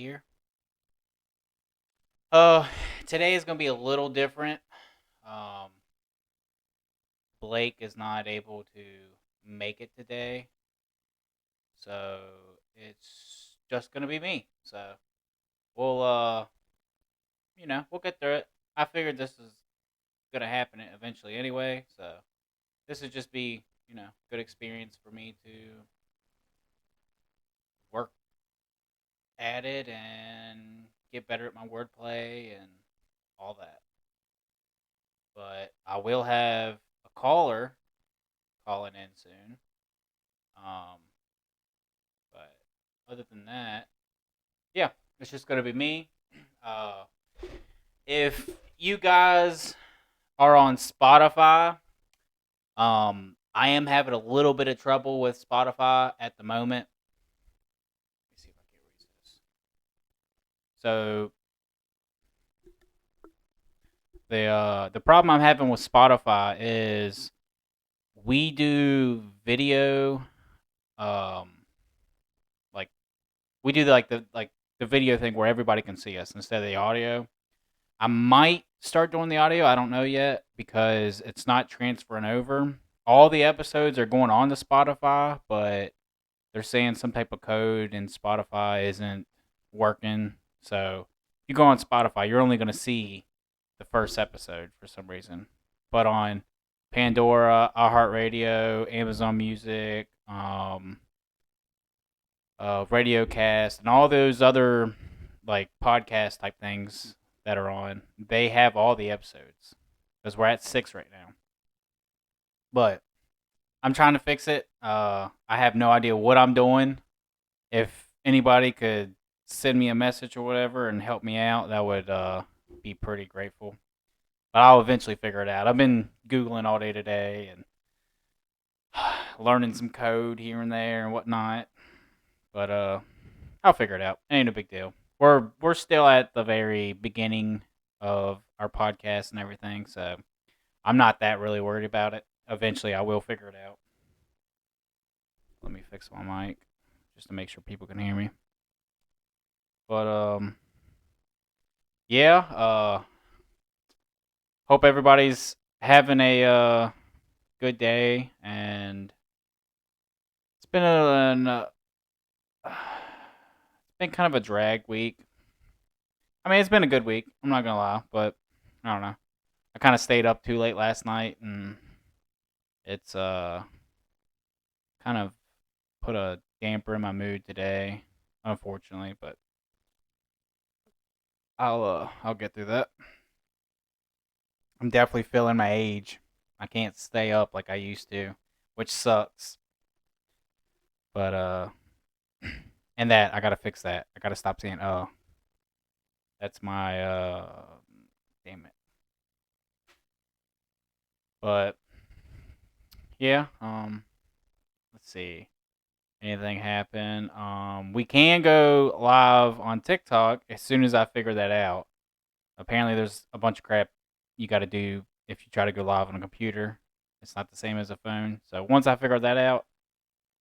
here. Uh, Today is gonna be a little different. Um, Blake is not able to make it today, so it's just gonna be me. So we'll we'll get through it. I figured this is gonna happen eventually anyway, so this would just be good experience for me to work at it and get better at my wordplay and all that. But I will have a caller calling in soon. Um, but other than that, yeah, it's just gonna be me. Uh, if you guys are on Spotify, I am having a little bit of trouble with Spotify at the moment. Let me see if I can read this. So the problem I'm having with Spotify is we do video, um, like we do the video thing where everybody can see us instead of the audio. I might start doing the audio. I don't know yet because it's not transferring over. All the episodes are going on to Spotify, but they're saying some type of code in Spotify isn't working. So if you go on Spotify, you're only going to see the first episode for some reason. But on Pandora, iHeartRadio, Amazon Music, Radiocast, and all those other like podcast type things that are on, they have all the episodes because we're at 6 right now. But I'm trying to fix it. I have no idea what I'm doing. If anybody could send me a message or whatever and help me out, that would be pretty grateful. But I'll eventually figure it out. I've been Googling all day today and learning some code here and there and whatnot. But I'll figure it out. It ain't a big deal. We're still at the very beginning of our podcast and everything, so I'm not that really worried about it. Eventually, I will figure it out. Let me fix my mic just to make sure people can hear me. But yeah. Hope everybody's having a good day, and it's been it's been kind of a drag week. I mean, it's been a good week. I'm not gonna lie, but I don't know. I kind of stayed up too late last night, and it's kind of put a damper in my mood today, unfortunately. But I'll get through that. I'm definitely feeling my age. I can't stay up like I used to, which sucks. But and that I gotta fix that. I gotta stop saying That's my damn it. But yeah, let's see. Anything happen? We can go live on TikTok as soon as I figure that out. Apparently, there's a bunch of crap you got to do if you try to go live on a computer. It's not the same as a phone. So once I figure that out,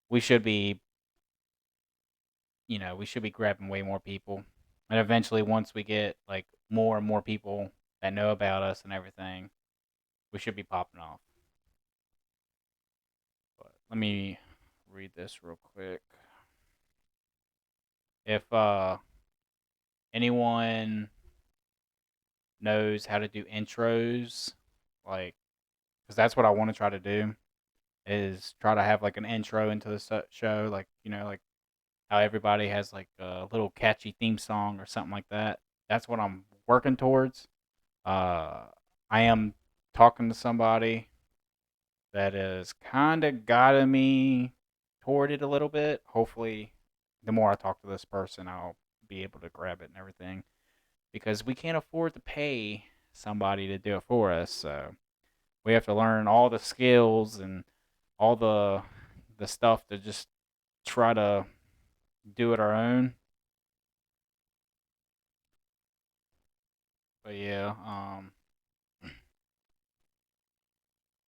we should be, we should be grabbing way more people. And eventually, once we get like more and more people that know about us and everything, we should be popping off. But let me read this real quick. If anyone knows how to do intros, like, because that's what I want to try to do, is try to have like an intro into the show, like like how everybody has like a little catchy theme song or something like that. That's what I'm working towards. Uh, I am talking to somebody that is kind of guiding me toward it a little bit. Hopefully, the more I talk to this person, I'll be able to grab it and everything because we can't afford to pay somebody to do it for us. So we have to learn all the skills and all the stuff to just try to do it our own. But yeah,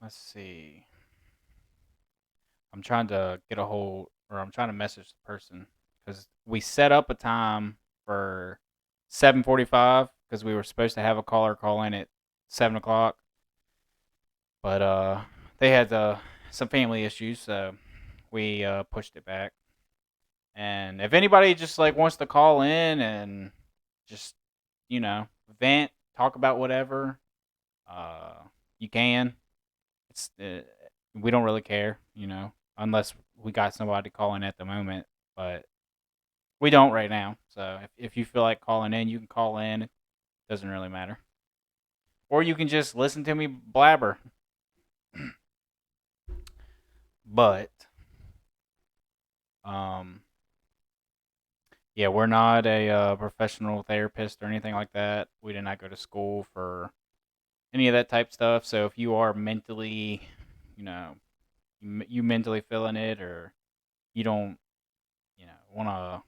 let's see. I'm trying to get a hold, or I'm trying to message the person because we set up a time for 7:45 because we were supposed to have a caller call in at 7 o'clock, but they had some family issues, so we pushed it back. And if anybody just like wants to call in and just vent, talk about whatever, uh, you can. It's we don't really care, unless we got somebody calling at the moment, but we don't right now. So if you feel like calling in, you can call in. It doesn't really matter. Or you can just listen to me blabber. But um, yeah, we're not a professional therapist or anything like that. We did not go to school for any of that type stuff. So if you are mentally, you know, you mentally feeling it, or you don't, want to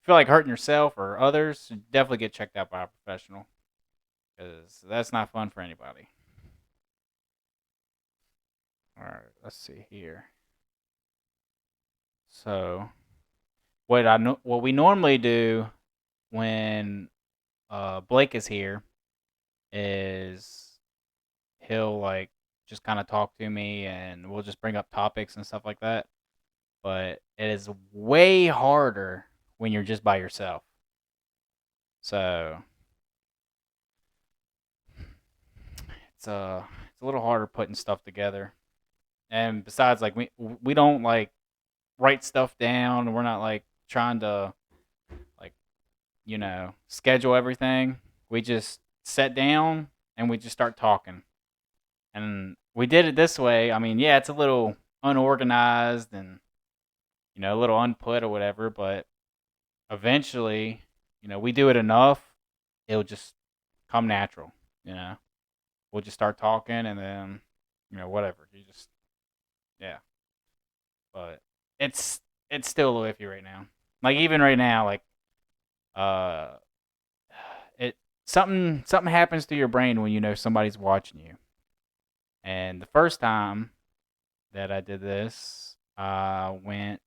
feel like hurting yourself or others, definitely get checked out by a professional because that's not fun for anybody. All right, let's see here. So what we normally do when Blake is here is he'll like just kind of talk to me and we'll just bring up topics and stuff like that. But it is way harder when you're just by yourself. So it's a little harder putting stuff together. And besides, like we don't like write stuff down. We're not like trying to like schedule everything. We just sit down and we just start talking. And we did it this way. I mean, yeah, it's a little unorganized and a little unput or whatever, but eventually, we do it enough, it'll just come natural. You know, we'll just start talking, and then whatever. You just yeah, but it's it's still a little iffy right now. Like even right now, like uh, it something happens to your brain when you know somebody's watching you. And the first time that I did this, I went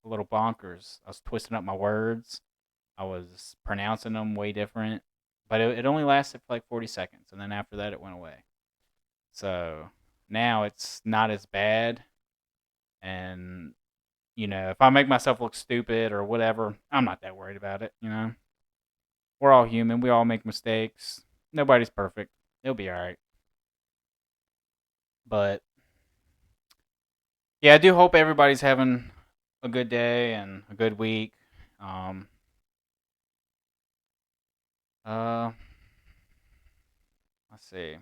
a little bonkers. I was twisting up my words. I was pronouncing them way different, but it only lasted for like 40 seconds, and then after that, it went away. So now it's not as bad, and if I make myself look stupid or whatever, I'm not that worried about it. We're all human. We all make mistakes. Nobody's perfect. It'll be all right. But yeah, I do hope everybody's having a good day and a good week. Um, uh, let's see.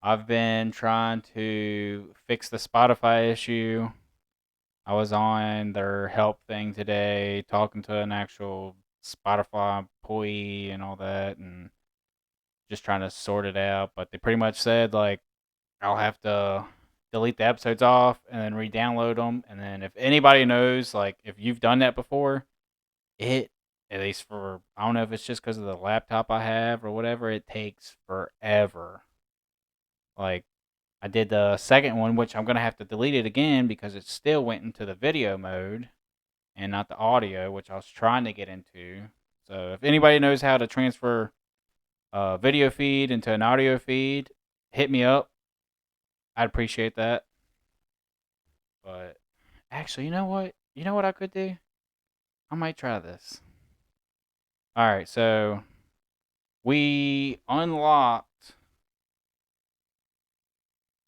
I've been trying to fix the Spotify issue. I was on their help thing today, talking to an actual Spotify employee and all that, and just trying to sort it out. But they pretty much said like I'll have to delete the episodes off and then re-download them. And then if anybody knows, like if you've done that before, it at least for I don't know if it's just because of the laptop I have or whatever, it takes forever. Like I did the second one, which I'm gonna have to delete it again because it still went into the video mode and not the audio, which I was trying to get into. So if anybody knows how to transfer a video feed into an audio feed, hit me up. I'd appreciate that. But actually, you know what? You know what I could do? I might try this. All right, so we unlocked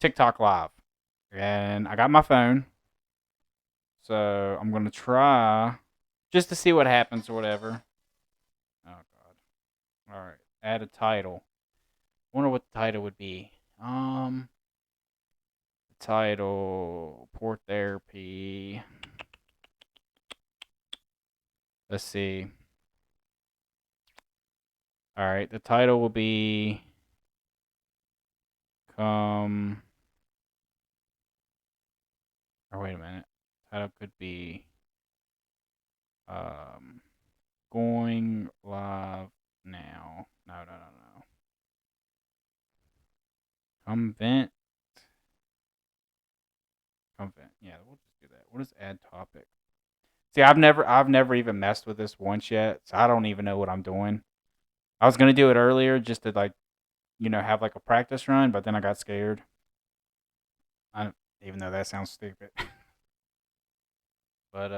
TikTok Live, and I got my phone, so I'm gonna try just to see what happens or whatever. Oh God! All right, add a title. Wonder what the title would be. The title port therapy. Let's see. All right, the title will be come. Or wait a minute. Title could be um going live now. No, no, no, no. Come vent. Come vent. Yeah, we'll just do that. We'll just add topic. See, I've never even messed with this once yet, so I don't even know what I'm doing. I was gonna do it earlier just to like, have like a practice run, but then I got scared. I, even though that sounds stupid. But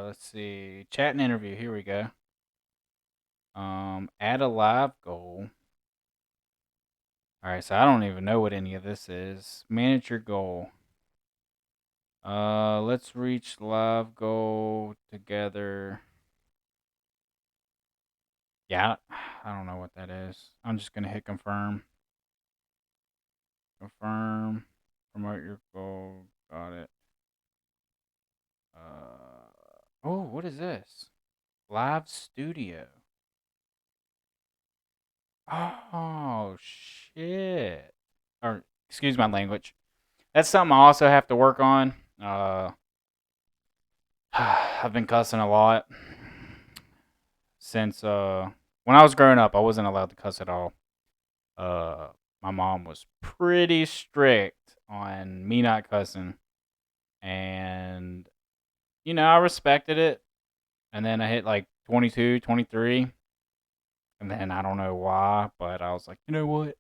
let's see. Chat and interview. Here we go. Add a live goal. All right, so I don't even know what any of this is. Manage your goal. Let's reach live goal together. Yeah, I don't know what that is. I'm just gonna hit confirm. Confirm. Promote your goal. Got it. Oh, what is this? Live studio. Oh shit. Or excuse my language. That's something I also have to work on. I've been cussing a lot since when I was growing up. I wasn't allowed to cuss at all. Uh, my mom was pretty strict on me not cussing, and I respected it. And then I hit like 22, 23, and then I don't know why, but I was like, you know what?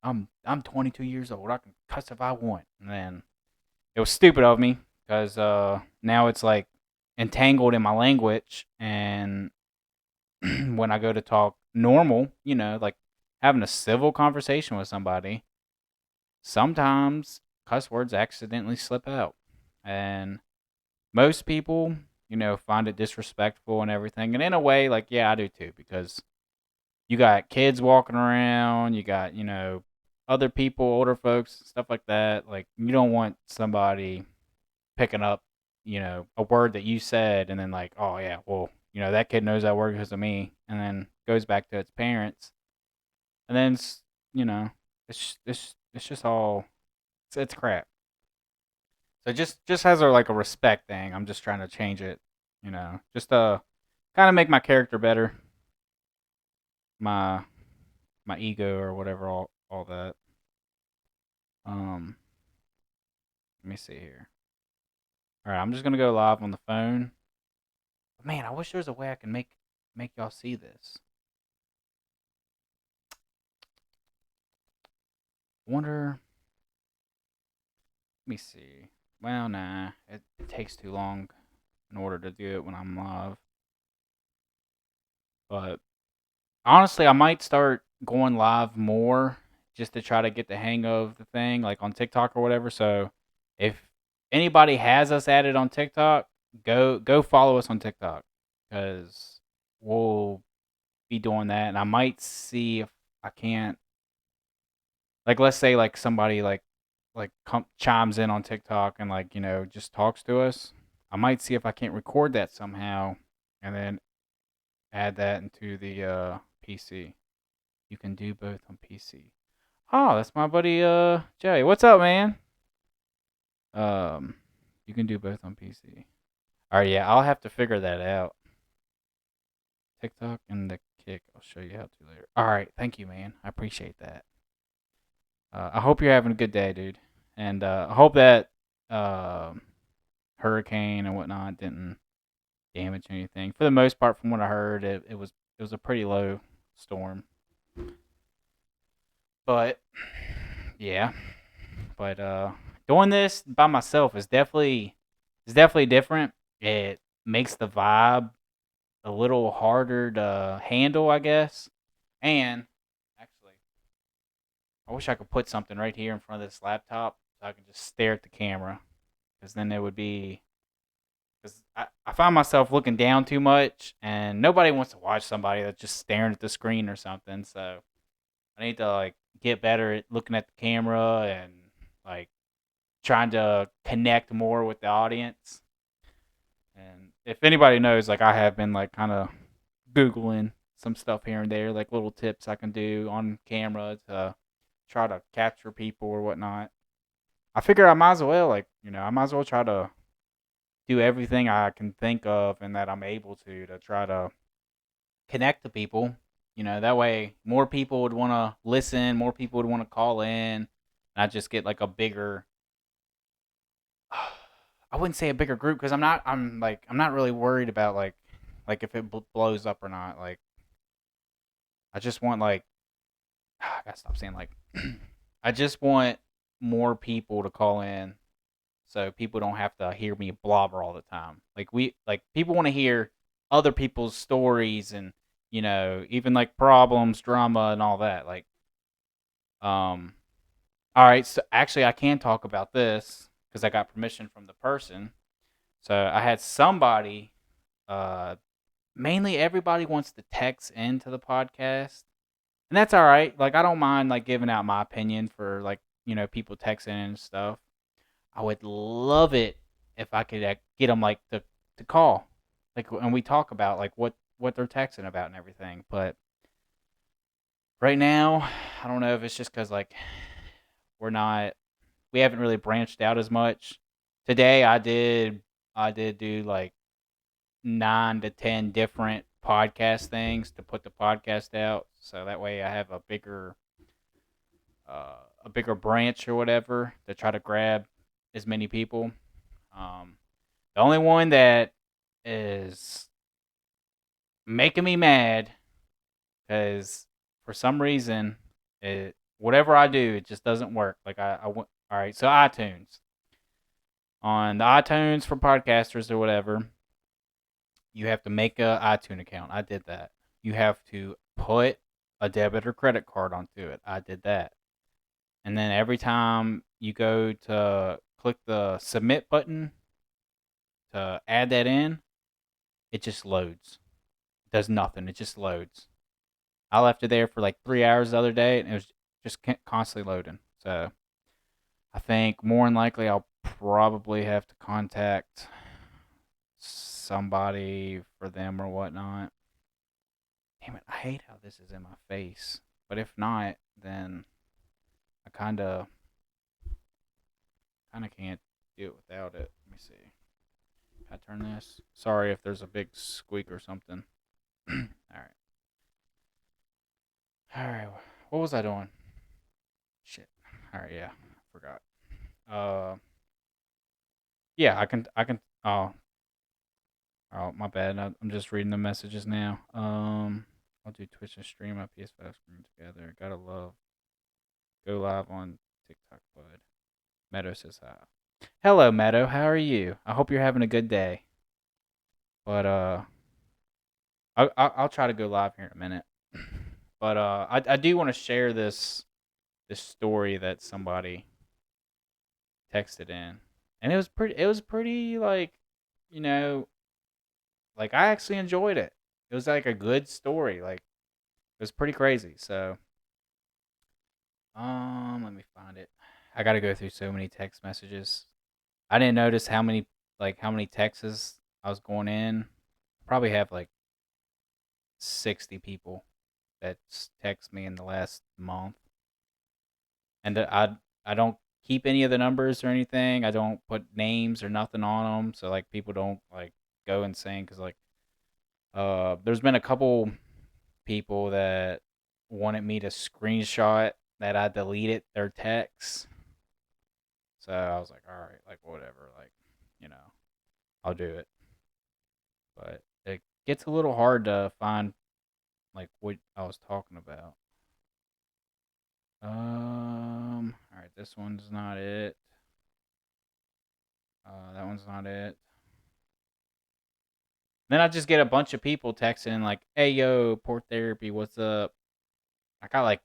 I'm 22 years old. I can cuss if I want. And then it was stupid of me because now it's like entangled in my language, and when I go to talk normal, like having a civil conversation with somebody, sometimes cuss words accidentally slip out. And most people, find it disrespectful and everything. And in a way, like, yeah, I do too, because you got kids walking around, you got, other people, older folks, stuff like that. Like, you don't want somebody picking up, a word that you said and then like, oh yeah, well, that kid knows that word because of me, and then goes back to its parents, and then you know, it's just all it's crap. So just as like a respect thing, I'm just trying to change it, just to kind of make my character better, my my ego or whatever, all that. Um, Let me see here. All right, I'm just gonna go live on the phone. Man, I wish there was a way I can make y'all see this. Wonder. Let me see. Well, nah, it takes too long in order to do it when I'm live. But honestly, I might start going live more just to try to get the hang of the thing, like on TikTok or whatever. So if anybody has us added on TikTok, go follow us on TikTok, because we'll be doing that, and I might see if I can't, like, let's say like somebody chimes in on TikTok and like just talks to us. I might see if I can't record that somehow, and then add that into the PC. You can do both on PC. Oh, that's my buddy Jay. What's up, man? Um, you can do both on PC. All right, yeah, I'll have to figure that out. TikTok and the Kick. I'll show you how to later. All right, thank you, man. I appreciate that. I hope you're having a good day, dude, and I hope that uh, hurricane and whatnot didn't damage anything. For the most part, from what I heard, it was a pretty low storm. But yeah, but doing this by myself is definitely different. It makes the vibe a little harder to handle, I guess. And actually, I wish I could put something right here in front of this laptop so I can just stare at the camera, because then it would be, because I find myself looking down too much, and nobody wants to watch somebody that's just staring at the screen or something. So I need to like get better at looking at the camera and like trying to connect more with the audience. And if anybody knows, like, I have been like kind of googling some stuff here and there, like little tips I can do on camera to try to capture people or whatnot. I figure I might as well, like, I might as well try to do everything I can think of and that I'm able to try to connect to people. That way more people would want to listen, more people would want to call in, and I just get like a bigger I wouldn't say a bigger group because I'm not really worried about like if it blows up or not. Like I just want like I gotta stop saying like I just want more people to call in so people don't have to hear me blabber all the time. Like people want to hear other people's stories and even like problems, drama, and all that. Like um, all right, so actually I can talk about this because I got permission from the person. So I had somebody. Uh, Mainly everybody wants to text into the podcast, and that's all right. Like I don't mind like giving out my opinion for like people texting and stuff. I would love it if I could get them like to call, like, and we talk about like what they're texting about and everything. But right now, I don't know if it's just because like we're not we haven't really branched out as much. Today I did do like 9 to 10 different podcast things to put the podcast out, so that way I have a bigger branch or whatever to try to grab as many people. Um, the only one that is making me mad because for some reason whatever I do it just doesn't work. Like I went all right. So iTunes on the iTunes for podcasters or whatever, you have to make a iTunes account. I did that. You have to put a debit or credit card onto it. I did that. And then every time you go to click the submit button to add that in, it just loads. It does nothing. It just loads. I left it there for like 3 hours the other day, and it was just constantly loading. So I think more than likely I'll probably have to contact somebody for them or whatnot. Damn it, I hate how this is in my face. But if not, then I kinda can't do it without it. Let me see. Can I turn this? Sorry if there's a big squeak or something. Alright. Alright. What was I doing? Shit. Alright, yeah. I forgot. Uh yeah, I can oh my bad. I'm just reading the messages now. I'll do Twitch and stream my PS5 screen together. Gotta love go live on TikTok bud. Meadow says hi. Hello, Meadow. How are you? I hope you're having a good day. But I'll try to go live here in a minute. But I do want to share this story that somebody texted in, and it was pretty like you know like I actually enjoyed it. It was like a good story. Like it was pretty crazy. So let me find it. I got to go through so many text messages. I didn't notice how many texts I was going in. Probably have like 60 people that text me in the last month, and I don't keep any of the numbers or anything. I don't put names or nothing on them, so like people don't like go insane because like there's been a couple people that wanted me to screenshot that I deleted their text. So I was like, all right, like whatever, like you know, I'll do it. But it gets a little hard to find like what I was talking about. All right, this one's not it. That one's not it. Then I just get a bunch of people texting like, "Hey yo, port therapy, what's up?" I got like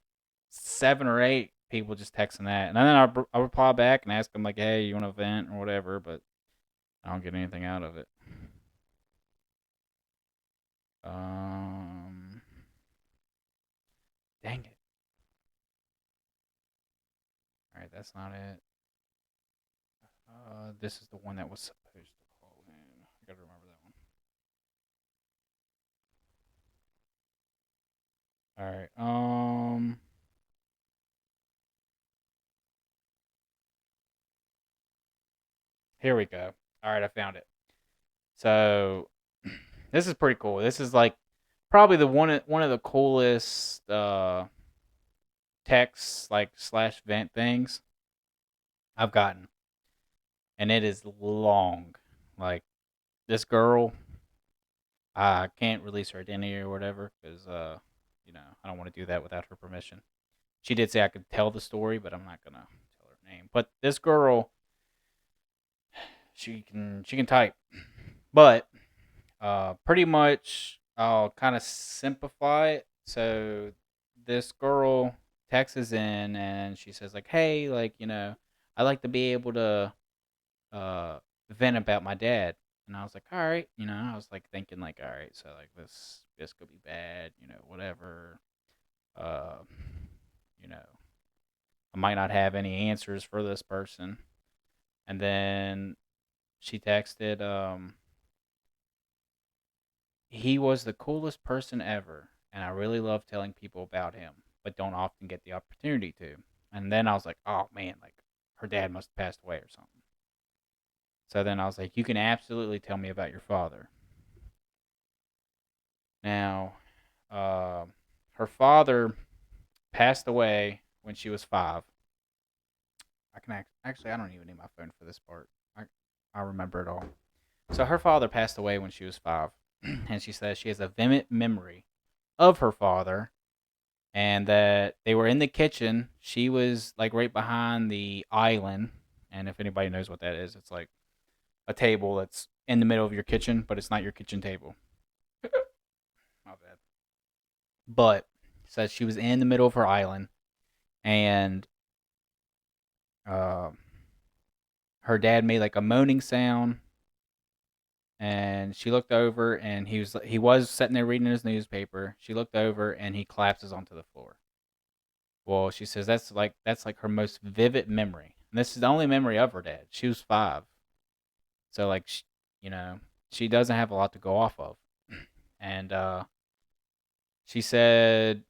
7 or 8 people just texting that, and then I reply back and ask them like, "Hey, you want to vent or whatever?" But I don't get anything out of it. Um, Dang it. All right, that's not it. This is the one that was supposed to call in. I gotta remember that one. All right. Here we go. All right, I found it. So this is pretty cool. This is like probably the one of the coolest text like slash vent things I've gotten. and it is long. Like this girl, I can't release her identity or whatever because I don't want to do that without her permission. She did say I could tell the story, but I'm not gonna tell her name. But this girl, she can type, but pretty much I'll kind of simplify it. So this girl texts in and she says like, "Hey, like I like to be able to uh vent about my dad." And I was like, "All right," I was like thinking like, "All right, so like this could be bad, whatever." Uh, you know, I might not have any answers for this person. And then she texted, he was the coolest person ever, and I really love telling people about him, but don't often get the opportunity to. And then I was like, oh man, like her dad must have passed away or something. So then I was like, you can absolutely tell me about your father. Now, uh, her father passed away when she was 5. Actually, I don't even need my phone for this part. I remember it all. So her father passed away when she was 5, and she says she has a vivid memory of her father, and that they were in the kitchen. She was like right behind the island, and if anybody knows what that is, it's like a table that's in the middle of your kitchen, but it's not your kitchen table. My bad. But says she was in the middle of her island, and uh, her dad made like a moaning sound, and she looked over, and he was sitting there reading his newspaper. She looked over, and he collapses onto the floor. Well, she says that's like her most vivid memory. And this is the only memory of her dad. She was 5, so like you know she doesn't have a lot to go off of. And she said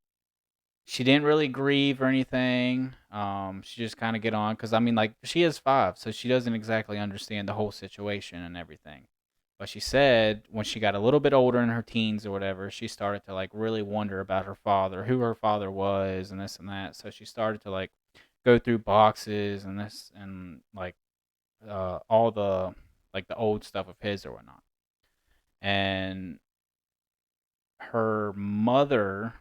she didn't really grieve or anything. She just kind of get on because I mean like she is 5, so she doesn't exactly understand the whole situation and everything. But she said when she got a little bit older in her teens or whatever, she started to like really wonder about her father, who her father was, and this and that. So she started to like go through boxes and this and like all the like the old stuff of his or whatnot. And her mother,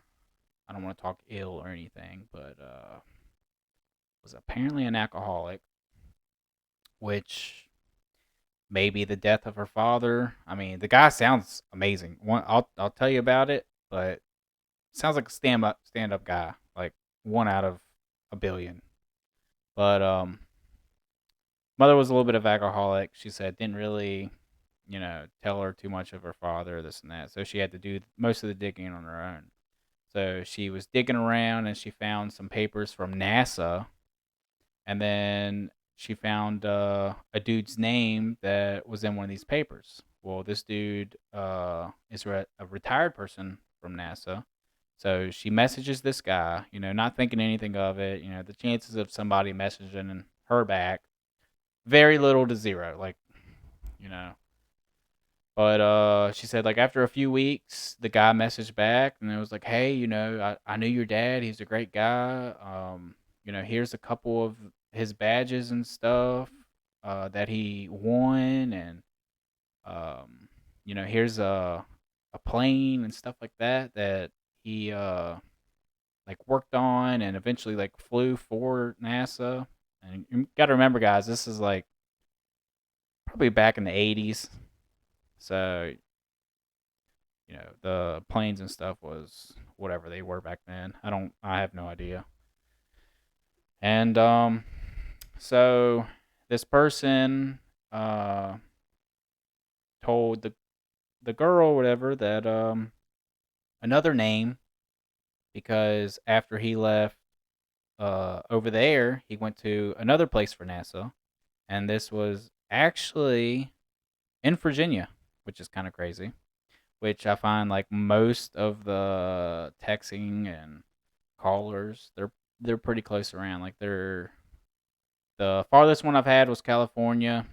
I don't want to talk ill or anything, but was apparently an alcoholic, which maybe the death of her father. I mean, the guy sounds amazing. I'll tell you about it, but sounds like a stand up guy, like one out of a billion. But mother was a little bit of alcoholic. She said didn't really, tell her too much of her father, this and that. So she had to do most of the digging on her own. So she was digging around and she found some papers from NASA, and then she found a dude's name that was in one of these papers. Well, this dude is a retired person from NASA. So she messages this guy, not thinking anything of it. The chances of somebody messaging her back, very little to zero. Like, you know. But she said like after a few weeks, the guy messaged back and it was like, hey, I knew your dad. He's a great guy. Here's a couple of his badges and stuff that he won, and here's a plane and stuff like that he like worked on and eventually like flew for NASA. And you got to remember, guys, this is like probably back in the 80s. So, the planes and stuff was whatever they were back then. I have no idea. And so this person uh told the girl or whatever that another name, because after he left over there, he went to another place for NASA, and this was actually in Virginia, which is kind of crazy. Which I find like most of the texting and callers, they're pretty close around. Like the farthest one I've had was California,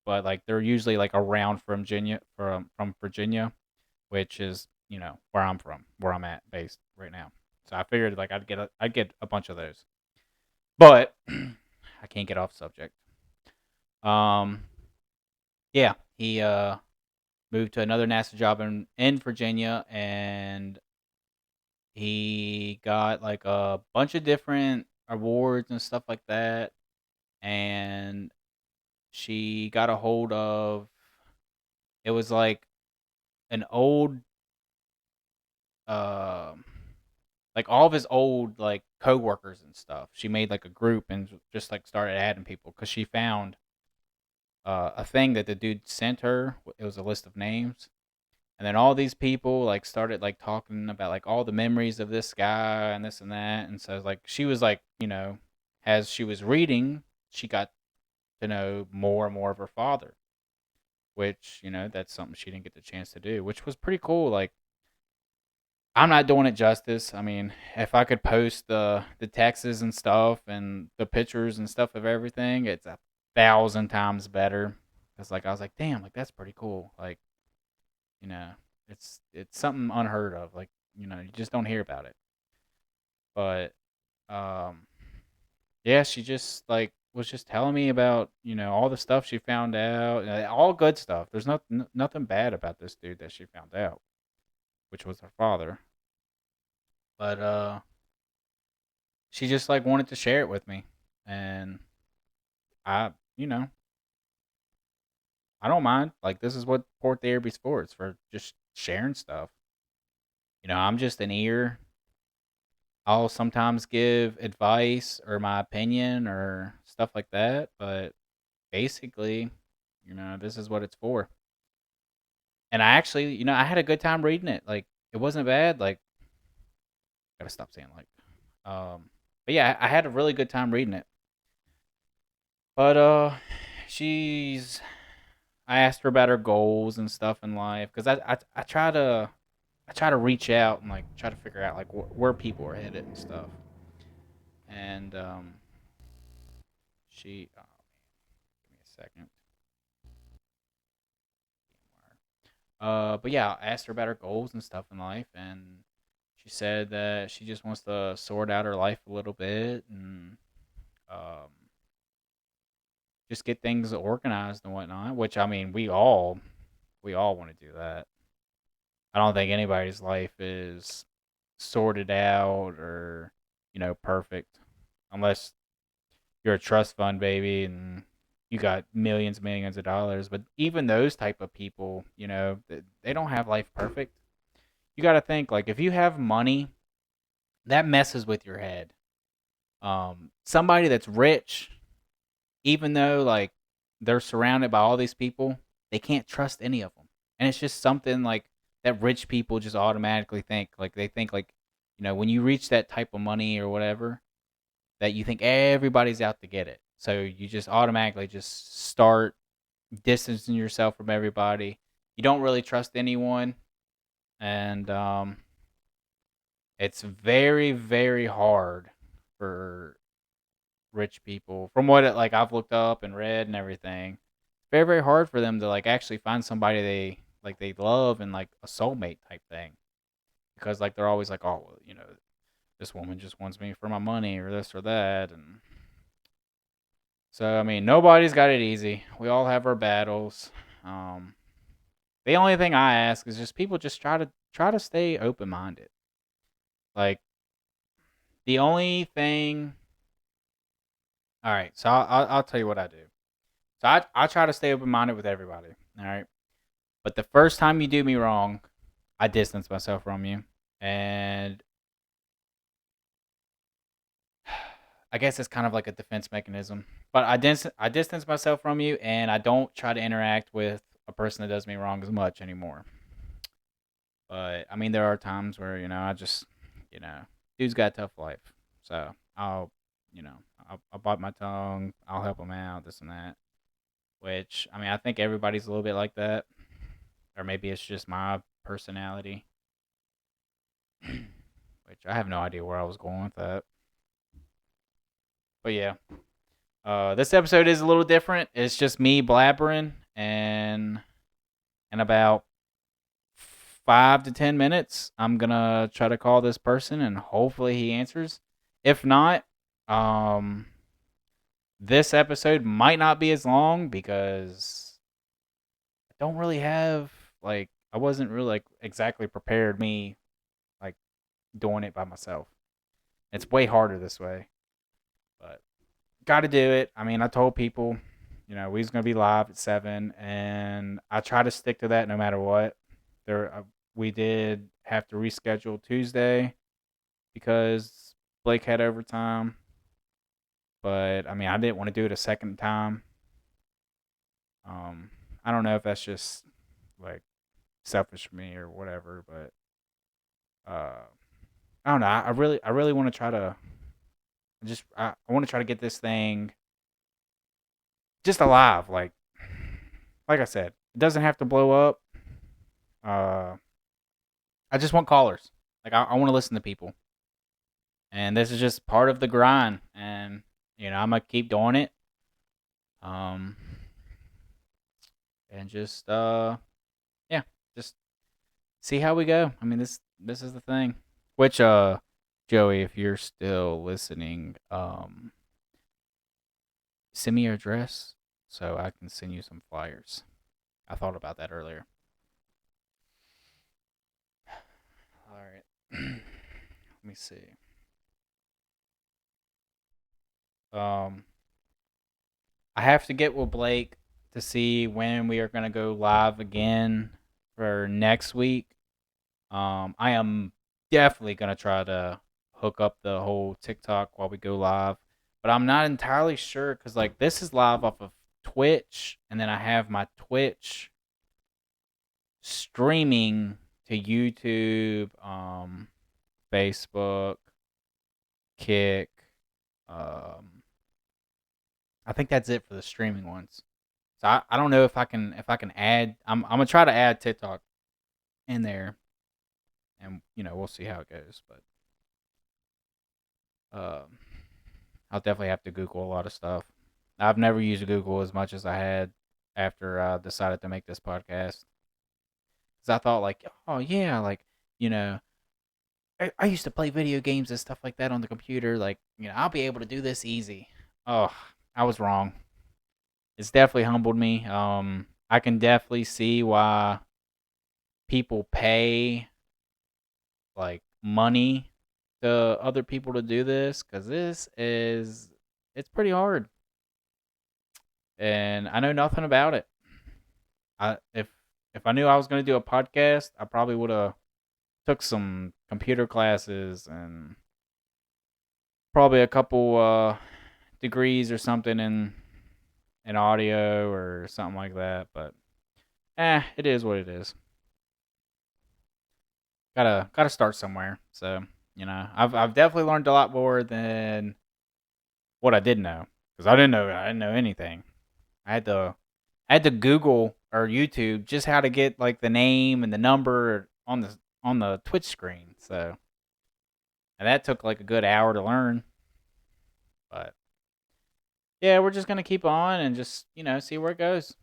but like they're usually like around from Virginia, which is where I'm from, where I'm at based right now. So I figured like I'd get a bunch of those, but I can't get off subject. Um, yeah, he moved to another NASA job in Virginia, and he got like a bunch of different awards and stuff like that. And she got a hold of, it was like an old, um like all of his old like coworkers and stuff. She made like a group and just like started adding people because she found a thing that the dude sent her. It was a list of names, and then all these people like started like talking about like all the memories of this guy and this and that. And so like she was like, as she was reading, she got to know more and more of her father, which that's something she didn't get the chance to do, which was pretty cool. Like, I'm not doing it justice. I mean, if I could post the texts and stuff and the pictures and stuff of everything, it's 1,000 times better. Cause like I was like, damn, like that's pretty cool. Like, you know, it's something unheard of. Like, you just don't hear about it. But um, yeah, she just like was just telling me about all the stuff she found out, all good stuff. There's nothing bad about this dude that she found out, which was her father. But she just like wanted to share it with me, and I, I don't mind. Like, this is what port therapy's for. It's for just sharing stuff. I'm just an ear. I'll sometimes give advice or my opinion or stuff like that, but basically, this is what it's for. And I actually, I had a good time reading it. Like, it wasn't bad. Like, gotta stop saying like. Um, but yeah, I had a really good time reading it. But she's I asked her about her goals and stuff in life because I try to reach out and like try to figure out like where people are headed and stuff. And she give me a second. But yeah, I asked her about her goals and stuff in life, and she said that she just wants to sort out her life a little bit and um, just get things organized and whatnot. Which I mean, we all want to do that. I don't think anybody's life is sorted out or perfect, unless you're a trust fund baby and you got millions of dollars. But even those type of people, they don't have life perfect. You got to think like if you have money, that messes with your head. Somebody that's rich, even though like they're surrounded by all these people, they can't trust any of them. And it's just something like that rich people just automatically think. Like they think like, when you reach that type of money or whatever, that you think everybody's out to get it. So you just automatically just start distancing yourself from everybody. You don't really trust anyone, and it's very very hard for rich people. From what like I've looked up and read and everything, it's very very hard for them to like actually find somebody they love and like a soulmate type thing, because like they're always like, oh well, this woman just wants me for my money or this or that. And so I mean, nobody's got it easy. We all have our battles. Um, the only thing I ask is just people just try to stay open minded. Like the only thing. All right, so I'll tell you what I do. So I try to stay open minded with everybody. All right, but the first time you do me wrong, I distance myself from you, and I guess it's kind of like a defense mechanism. But I distance myself from you, and I don't try to interact with a person that does me wrong as much anymore. But I mean, there are times where I just dude's got a tough life, so I'll bite my tongue. I'll help him out, this and that. Which I mean, I think everybody's a little bit like that, or maybe it's just my personality. Which I have no idea where I was going with that. But yeah, this episode is a little different. It's just me blabbering, and in about 5 to 10 minutes, I'm gonna try to call this person, and hopefully he answers. If not, um, this episode might not be as long because I don't really have like I wasn't really like exactly prepared me like doing it by myself. It's way harder this way, but got to do it. I mean, I told people, we was gonna be live at 7, and I try to stick to that no matter what. We did have to reschedule Tuesday because Blake had overtime, but I mean, I didn't want to do it a second time. Um, I don't know if that's just like selfish for me or whatever, but I don't know. I really want to try to I want to try to get this thing just alive. Like I said, it doesn't have to blow up. Uh, I just want callers. Like I want to listen to people, and this is just part of the grind. And I'm gonna keep doing it. Um, and just yeah, just see how we go. I mean, this is the thing. Which Joey, if you're still listening, send me your address so I can send you some flyers. I thought about that earlier. All right. Let me see. Um, I have to get with Blake to see when we are going to go live again for next week. I am definitely going to try to hook up the whole TikTok while we go live, but I'm not entirely sure because like this is live off of Twitch, and then I have my Twitch streaming to YouTube, Facebook, Kick. Um, I think that's it for the streaming ones. So I don't know if I can add. I'm gonna try to add TikTok in there, and we'll see how it goes. But um, I'll definitely have to Google a lot of stuff. I've never used Google as much as I had after I decided to make this podcast. Because I thought like, oh yeah, like you know, I used to play video games and stuff like that on the computer. Like I'll be able to do this easy. Oh, I was wrong. It's definitely humbled me. I can definitely see why people pay like money to other people to do this because it's pretty hard, and I know nothing about it. If I knew I was going to do a podcast, I probably would have took some computer classes and probably a couple degrees or something in audio or something like that. But it is what it is. Gotta start somewhere. So I've definitely learned a lot more than what I did know because I didn't know anything. I had to I had to Google or YouTube just how to get like the name and the number on the Twitch screen. So and that took like a good hour to learn. But yeah, we're just gonna keep on and just see where it goes.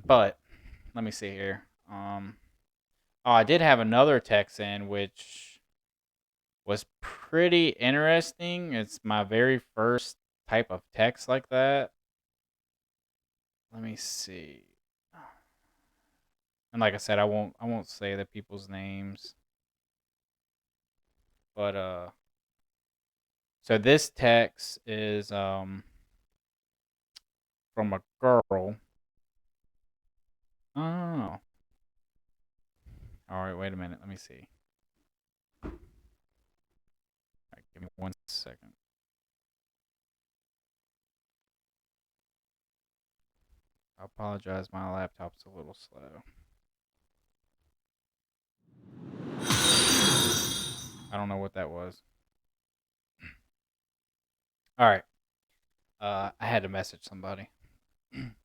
But let me see here. Oh, I did have another text in which was pretty interesting. It's my very first type of text like that. Let me see. And like I said, I won't say the people's names. But so this text is from a girl. Oh. All right, wait a minute. Let me see. All right, give me 1 second. I apologize. My laptop's a little slow. I don't know what that was. All right. I had to message somebody.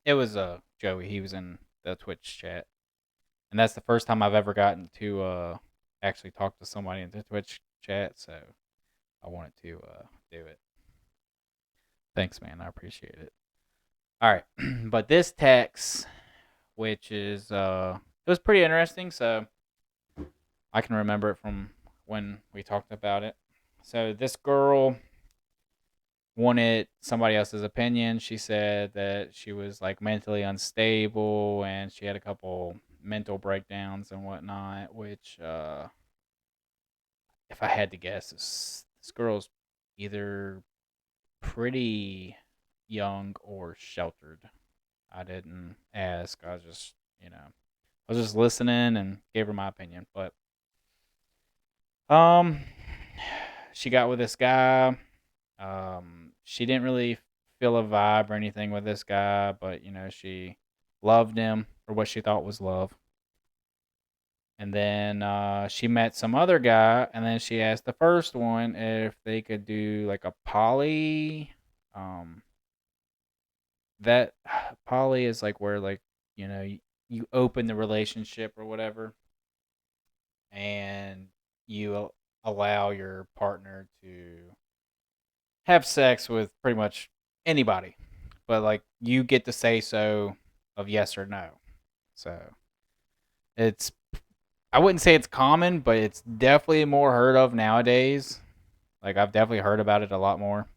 It was Joey. He was in the Twitch chat, and that's the first time I've ever gotten to actually talk to somebody in the Twitch chat. So I wanted to do it. Thanks, man. I appreciate it. All right, but this text, which is it was pretty interesting. So I can remember it from when we talked about it. So this girl wanted somebody else's opinion. She said that she was like mentally unstable and she had a couple mental breakdowns and whatnot, which if I had to guess, this girl's either pretty young or sheltered. I didn't ask. I was just, I was just listening and gave her my opinion. But um, she got with this guy. She didn't really feel a vibe or anything with this guy, but she loved him or what she thought was love. And then she met some other guy, and then she asked the first one if they could do like a poly. Um, that poly is like where like you open the relationship or whatever, and you allow your partner to have sex with pretty much anybody, but like you get to say so of yes or no. So it's I wouldn't say it's common, but it's definitely more heard of nowadays. Like I've definitely heard about it a lot more.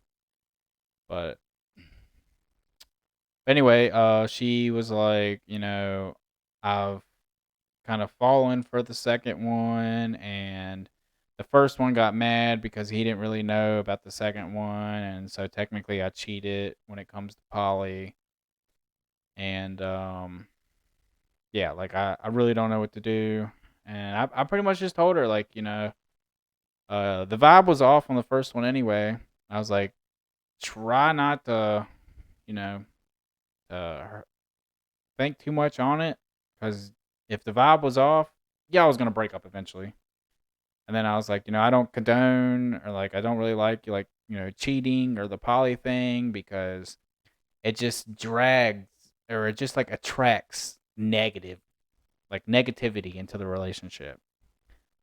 But anyway, she was like, I've kind of fallen for the second one, and the first one got mad because he didn't really know about the second one, and so technically I cheated when it comes to poly. And yeah, like I really don't know what to do. And I pretty much just told her like, the vibe was off on the first one anyway. I was like, try not to, you know, uh, think too much on it, because if the vibe was off, yeah, I was gonna break up eventually. And then I was like, I don't condone or like I don't really like cheating or the poly thing because it just drags or it just like attracts negativity into the relationship.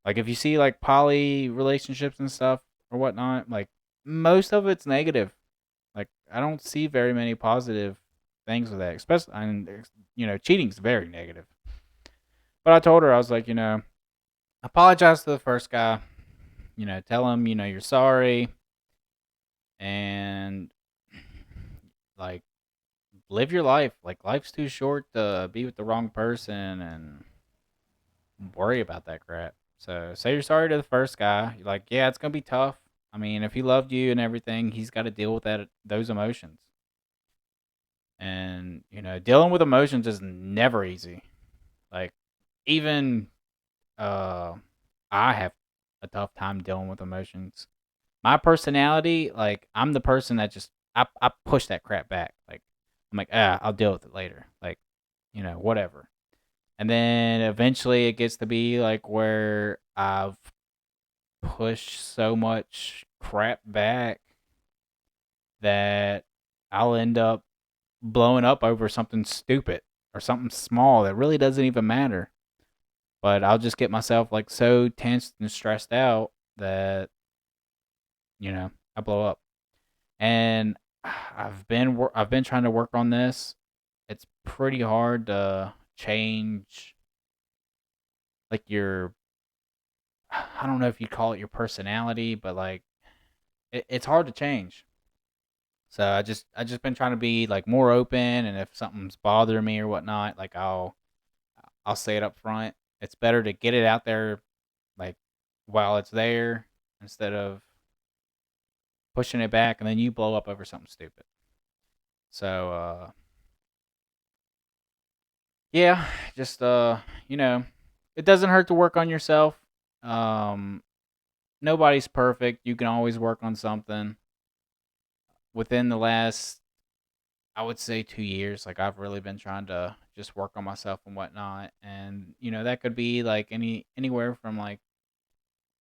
Like if you see like poly relationships and stuff or whatnot, like most of it's negative. Like I don't see very many positive things with that. Especially, and cheating's very negative. But I told her I was like, apologize to the first guy. Tell him you're sorry and like live your life. Like life's too short to be with the wrong person and worry about that crap. So say you're sorry to the first guy. You're like, yeah, it's gonna be tough. I mean, if he loved you and everything, he's got to deal with those emotions. And dealing with emotions is never easy. Like even uh, I have a tough time dealing with emotions. My personality, like I'm the person that just I push that crap back. Like I'm like, I'll deal with it later. Like whatever. And then eventually it gets to be like where I've pushed so much crap back that I'll end up blowing up over something stupid or something small that really doesn't even matter. But I'll just get myself like so tensed and stressed out that I blow up. And I've been trying to work on this. It's pretty hard to change like your I don't know if you call it your personality, but like it's hard to change. So I just been trying to be like more open, and if something's bothering me or whatnot, like I'll say it up front. It's better to get it out there like while it's there instead of pushing it back and then you blow up over something stupid. So yeah, just it doesn't hurt to work on yourself. Um Nobody's perfect. You can always work on something. Within the last, I would say, 2 years, like I've really been trying to just work on myself and whatnot. And that could be like anywhere from like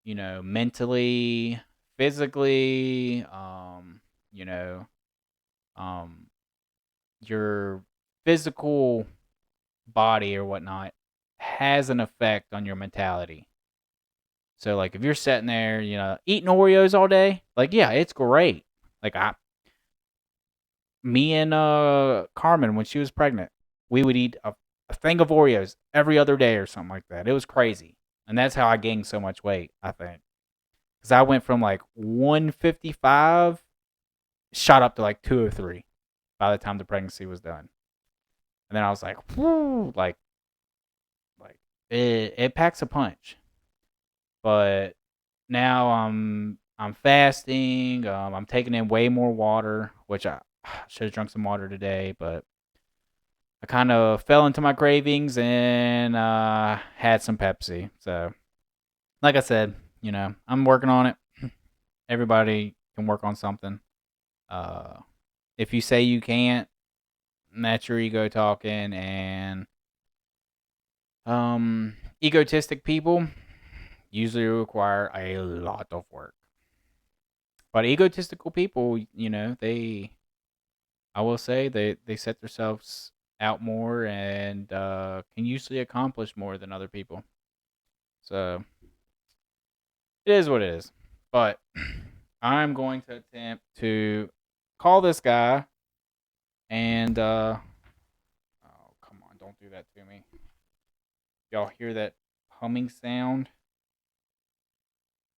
mentally, physically, you know, um, your physical body or whatnot has an effect on your mentality. So like if you're sitting there, eating Oreos all day, like yeah, it's great. Like me and Carmen when she was pregnant, we would eat a thing of Oreos every other day or something like that. It was crazy, and that's how I gained so much weight. I think because I went from like 155 shot up to like 203 by the time the pregnancy was done. And then I was like, whoo, like it packs a punch. But now I'm fasting. I'm taking in way more water, which I should have drunk some water today, but I kind of fell into my cravings and had some Pepsi. So, like I said, I'm working on it. Everybody can work on something. Uh, if you say you can't, that's your ego talking. And egotistic people usually require a lot of work. But egotistical people, I will say they set themselves out more and can usually accomplish more than other people. So it is what it is. But I'm going to attempt to call this guy and oh, come on, don't do that to me. Y'all hear that humming sound?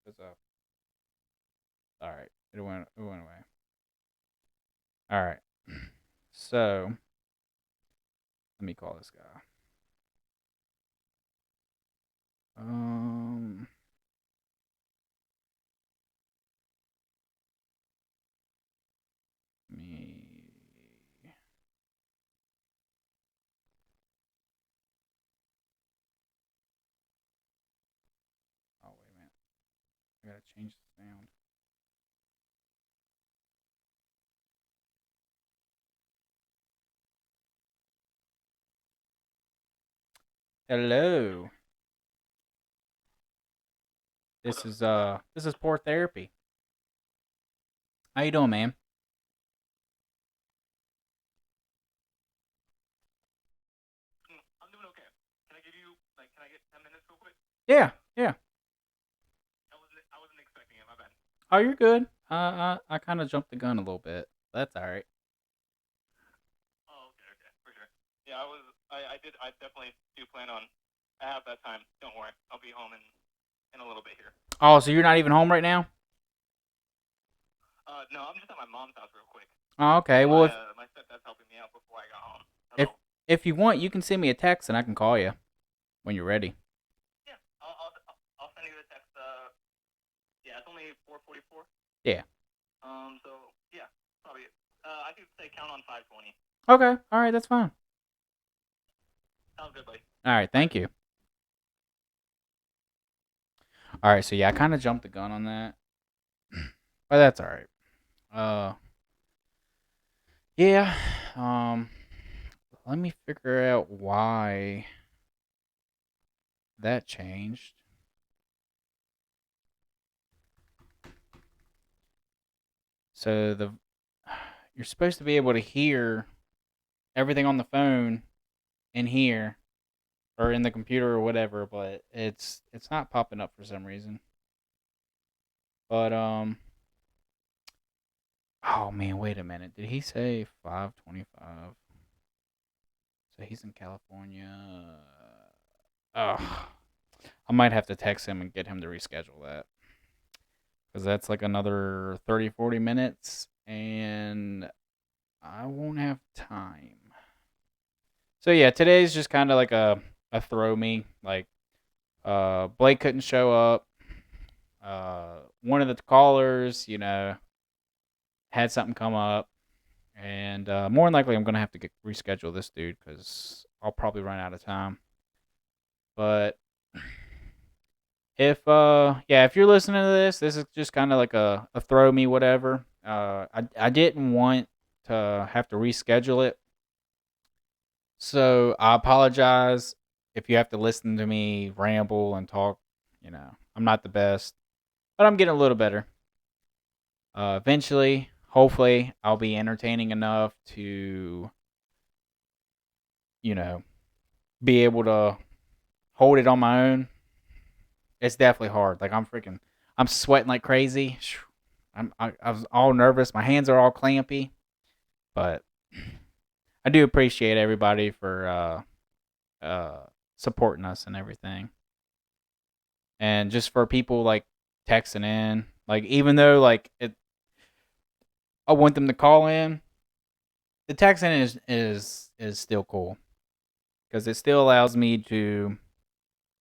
What's up? All right, it went away. All right. So, let me call this guy. Um me Oh, wait a minute. I got to change the sound. Hello. This is poor therapy. How you doing, man? I'm doing okay. Can I give you can I get 10 minutes real quick? Yeah, yeah. I wasn't expecting it. My bad. Oh, you're good. I kind of jumped the gun a little bit. That's all right. Oh, okay, okay, for sure. Yeah, I was. I did. I definitely do plan on. I have that time. Don't worry. I'll be home in a little bit here. Oh, so you're not even home right now? No, I'm just at my mom's house real quick. Oh, okay. Well, My stepdad's helping me out before I got home. if So if you want, you can send me a text and I can call you when you're ready. yeah, I'll send you the text. Yeah, it's only 4:44. Yeah. So yeah, probably. I could say count on 5:20. Okay. All right. That's fine. Sounds good, buddy. All right. Bye. Thank you. All right. So yeah, I kind of jumped the gun on that, but that's all right. Yeah. Um. Let me figure out why that changed. So you're supposed to be able to hear everything on the phone in here or in the computer or whatever, but it's not popping up for some reason. But oh man, wait a minute. Did he say 525? So he's in California. Oh, I might have to text him and get him to reschedule that because that's like another 30, 40 minutes and I won't have time. So yeah, today's just kind of like a throw me. Like Blake couldn't show up. One of the callers, had something come up, and more than likely, I'm gonna have to reschedule this dude because I'll probably run out of time. But if you're listening to this is just kind of like a throw me whatever. I didn't want to have to reschedule it, so I apologize if you have to listen to me ramble and talk. I'm not the best, but I'm getting a little better. Eventually, hopefully, I'll be entertaining enough to, you know, be able to hold it on my own. It's definitely hard. Like I'm sweating like crazy. I was all nervous. My hands are all clampy, but I do appreciate everybody for supporting us and everything. And just for people like texting in, like even though like I want them to call in. The texting is still cool because it still allows me to,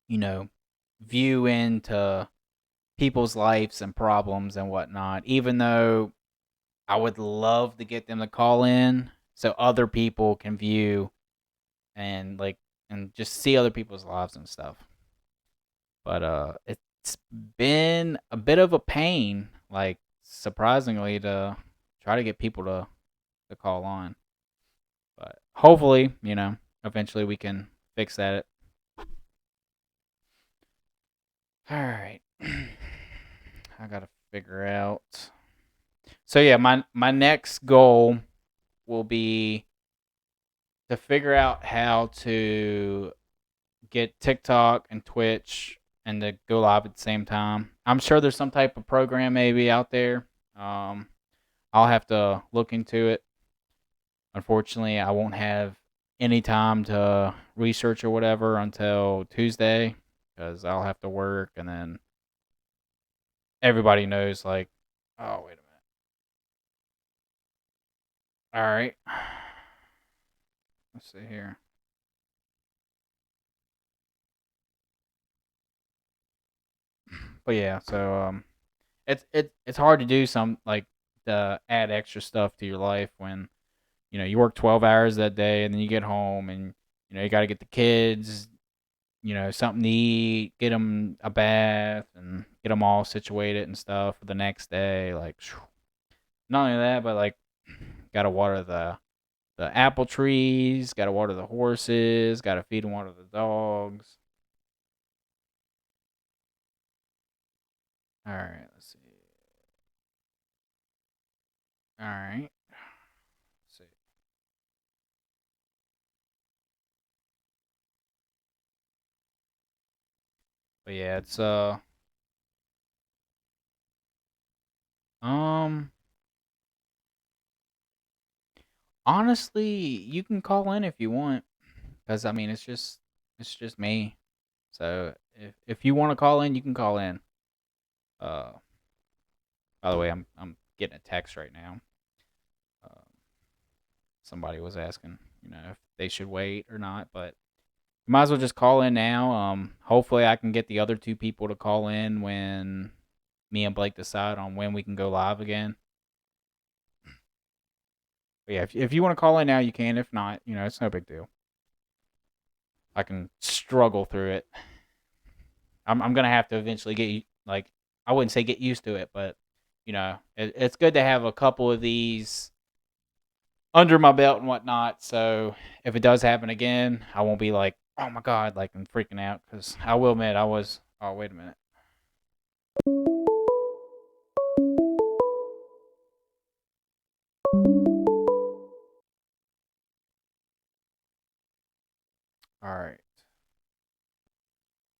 you know, view into people's lives and problems and whatnot. Even though I would love to get them to call in so other people can view and and just see other people's lives and stuff. But it's been a bit of a pain, like surprisingly, to try to get people to call on. But hopefully, eventually we can fix that. All right. I gotta figure out. So yeah, my next goal will be to figure out how to get TikTok and Twitch and to go live at the same time. I'm sure there's some type of program maybe out there. Um, I'll have to look into it. Unfortunately, I won't have any time to research or whatever until Tuesday because I'll have to work, and then everybody knows like, oh wait a minute. All right, let's see here. But yeah, so it's hard to do some like to add extra stuff to your life when you work 12 hours that day and then you get home and you got to get the kids something to eat, get them a bath and get them all situated and stuff for the next day. Like, not only that, but like, got to water the apple trees, got to water the horses, got to feed and water the dogs. All right, let's see. All right, let's see. But yeah, it's um honestly, you can call in if you want, because I mean it's just me. So if you want to call in, you can call in. Uh, by the way, I'm getting a text right now. Uh, Somebody was asking, if they should wait or not, but you might as well just call in now. Hopefully I can get the other two people to call in when me and Blake decide on when we can go live again. But yeah, if you want to call in now, you can. If not, it's no big deal. I can struggle through it. I'm gonna have to eventually like, I wouldn't say get used to it, but it's good to have a couple of these under my belt and whatnot. So if it does happen again, I won't be like, oh my god, like I'm freaking out. Because I will admit I was. Oh wait a minute. All right,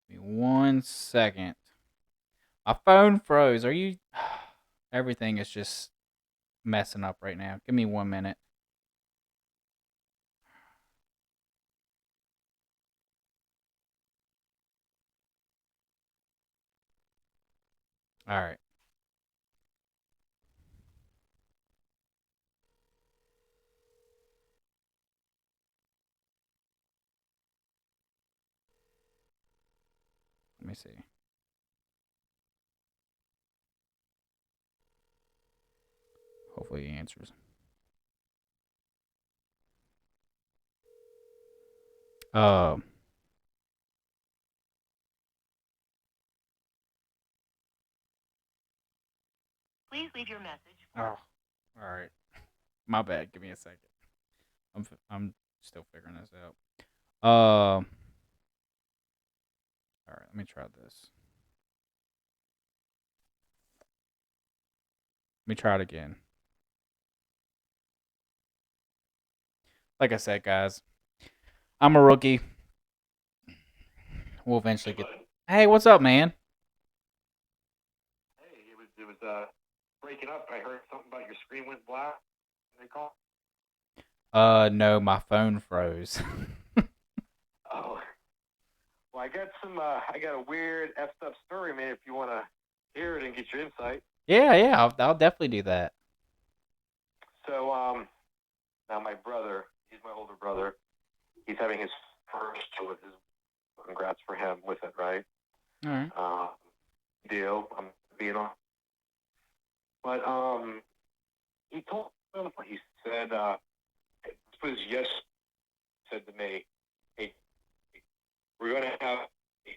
give me 1 second. My phone froze. Are you? Everything is just messing up right now. Give me 1 minute. All right. Let me see. Hopefully he answers. Uh. Please leave your message. Oh. All right. My bad. Give me a second. I'm still figuring this out. All right. Let me try this. Let me try it again. Like I said, guys, I'm a rookie. We'll eventually get. Hey, what's up, man? Hey, it was breaking up. I heard something about your screen went black. They call. No, my phone froze. Oh, well, I got a weird effed up story, man. If you want to hear it and get your insight. Yeah, yeah, I'll definitely do that. So now my brother, he's my older brother. He's having his first child with his. Congrats for him with it, right? All right. Deal. I'm being on. But he told me, he said, this was yes, said to me, hey, we're going to have a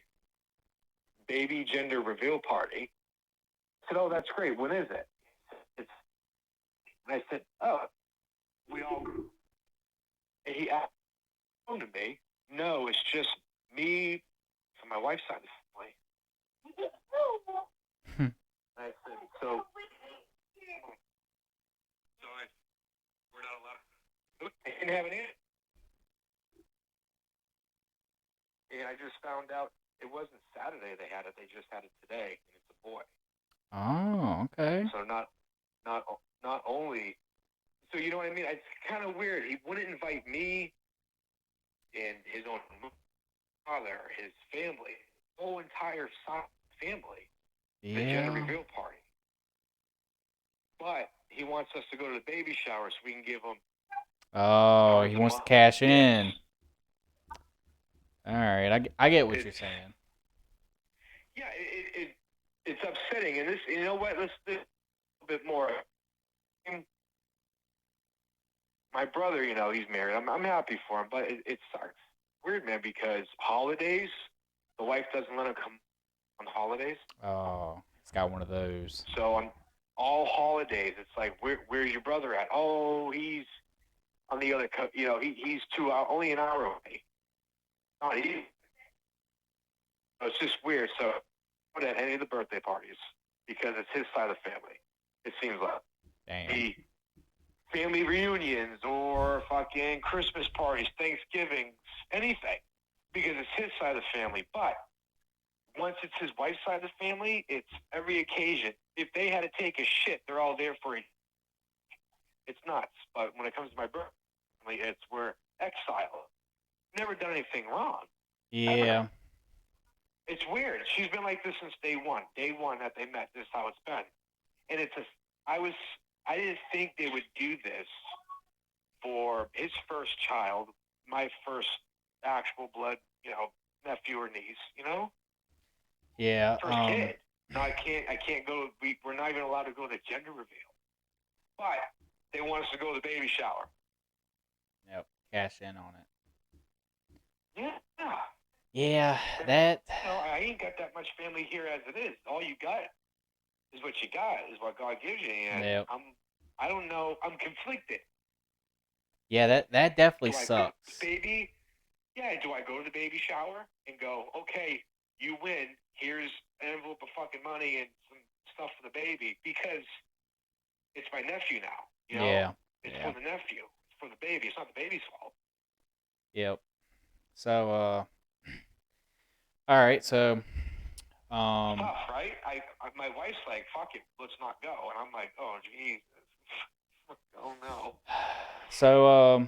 baby gender reveal party. I said, oh, that's great. When is it? It's, and I said, oh, we all. And he asked to me, no, it's just me from my wife's side of the family. Hmm. I said, so. Sorry, we're not allowed. I didn't have an answer. And I just found out it wasn't Saturday they had it. They just had it today, and it's a boy. Oh, okay. So not not only. So you know what I mean? It's kind of weird. He wouldn't invite me and his own father, his family, whole entire family, the gender Yeah. reveal party. But he wants us to go to the baby shower so we can give him. Oh, he wants to cash in. Yes. All right, I get what you're saying. Yeah, it's upsetting, and this, you know what? Let's do a bit more. My brother, you know, he's married. I'm happy for him, but it sucks. Weird, man, because holidays, the wife doesn't let him come on holidays. Oh, it's got one of those. So on all holidays, it's like, where's your brother at? Oh, he's on the other, you know, he's 2 hours, only an hour away. Not even. It's just weird. So, not at any of the birthday parties because it's his side of the family. It seems like. Damn. The family reunions or fucking Christmas parties, Thanksgivings, anything, because it's his side of the family. But once it's his wife's side of the family, it's every occasion. If they had to take a shit, they're all there for it. It's nuts. But when it comes to my birthday, it's we're exiled. Never done anything wrong. Yeah. Ever. It's weird. She's been like this since day one. Day one that they met. This is how it's been. And it's I didn't think they would do this for his first child, my first actual blood, you know, nephew or niece, you know? Yeah. First kid. No, I can't go. We're not even allowed to go to the gender reveal. But they want us to go to the baby shower. Yep. Cash in on it. Yeah. Yeah, that. You know, I ain't got that much family here as it is. All you got is what you got, is what God gives you, and Yep. I don't know. I'm conflicted. Yeah, that definitely do sucks. Baby, yeah. Do I go to the baby shower and go, okay, you win. Here's an envelope of fucking money and some stuff for the baby because it's my nephew now. You know, Yeah. it's Yeah. for the nephew. It's for the baby. It's not the baby's fault. Yep. So, all right. So, Tough, right? My wife's like, fuck it, let's not go, and I'm like, oh geez, oh no. So,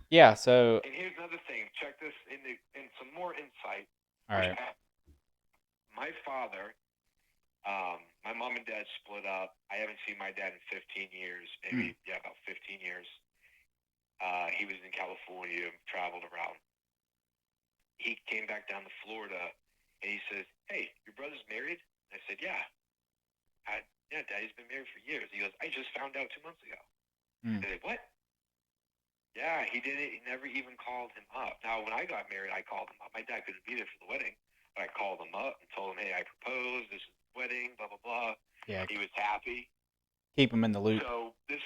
yeah. So. And here's another thing. Check this in some more insight. All right. My father, my mom and dad split up. I haven't seen my dad in 15 years, maybe about 15 years. He was in California, traveled around. He came back down to Florida, and he says, "Hey, your brother's married?" I said, "Yeah." Yeah, Daddy's been married for years. He goes, "I just found out 2 months ago." I said, "What?" Yeah, he didn't. He never even called him up. Now, when I got married, I called him up. My dad couldn't be there for the wedding, but I called him up and told him, "Hey, I proposed. This is the wedding. Blah blah blah." Yeah. He was happy. Keep him in the loop. So this.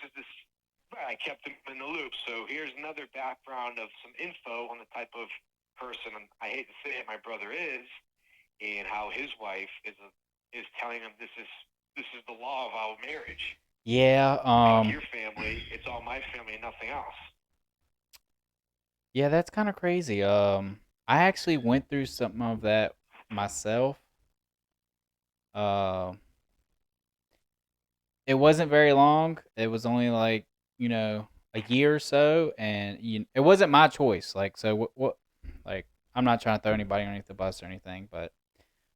I kept him in the loop. So here's another background of some info on the type of person, I hate to say it, my brother is, and how his wife is telling him this is the law of our marriage. Yeah. Your family, it's all my family and nothing else. Yeah, that's kind of crazy. I actually went through something of that myself. Uh, it wasn't very long. It was only like, a year or so, and it wasn't my choice. Like, so what like, I'm not trying to throw anybody underneath the bus or anything, but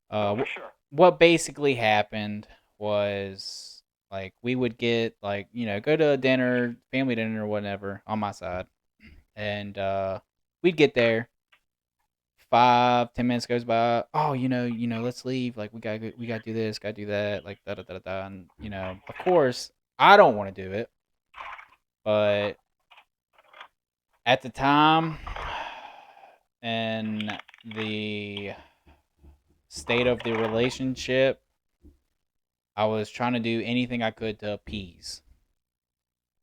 For sure. what basically happened was Like we would get like go to a dinner, family dinner or whatever on my side, and we'd get there. 5-10 minutes goes by. Oh, let's leave. Like we gotta do this, gotta do that. Like da da da da. And of course, I don't want to do it, but at the time, and the state of the relationship, I was trying to do anything I could to appease.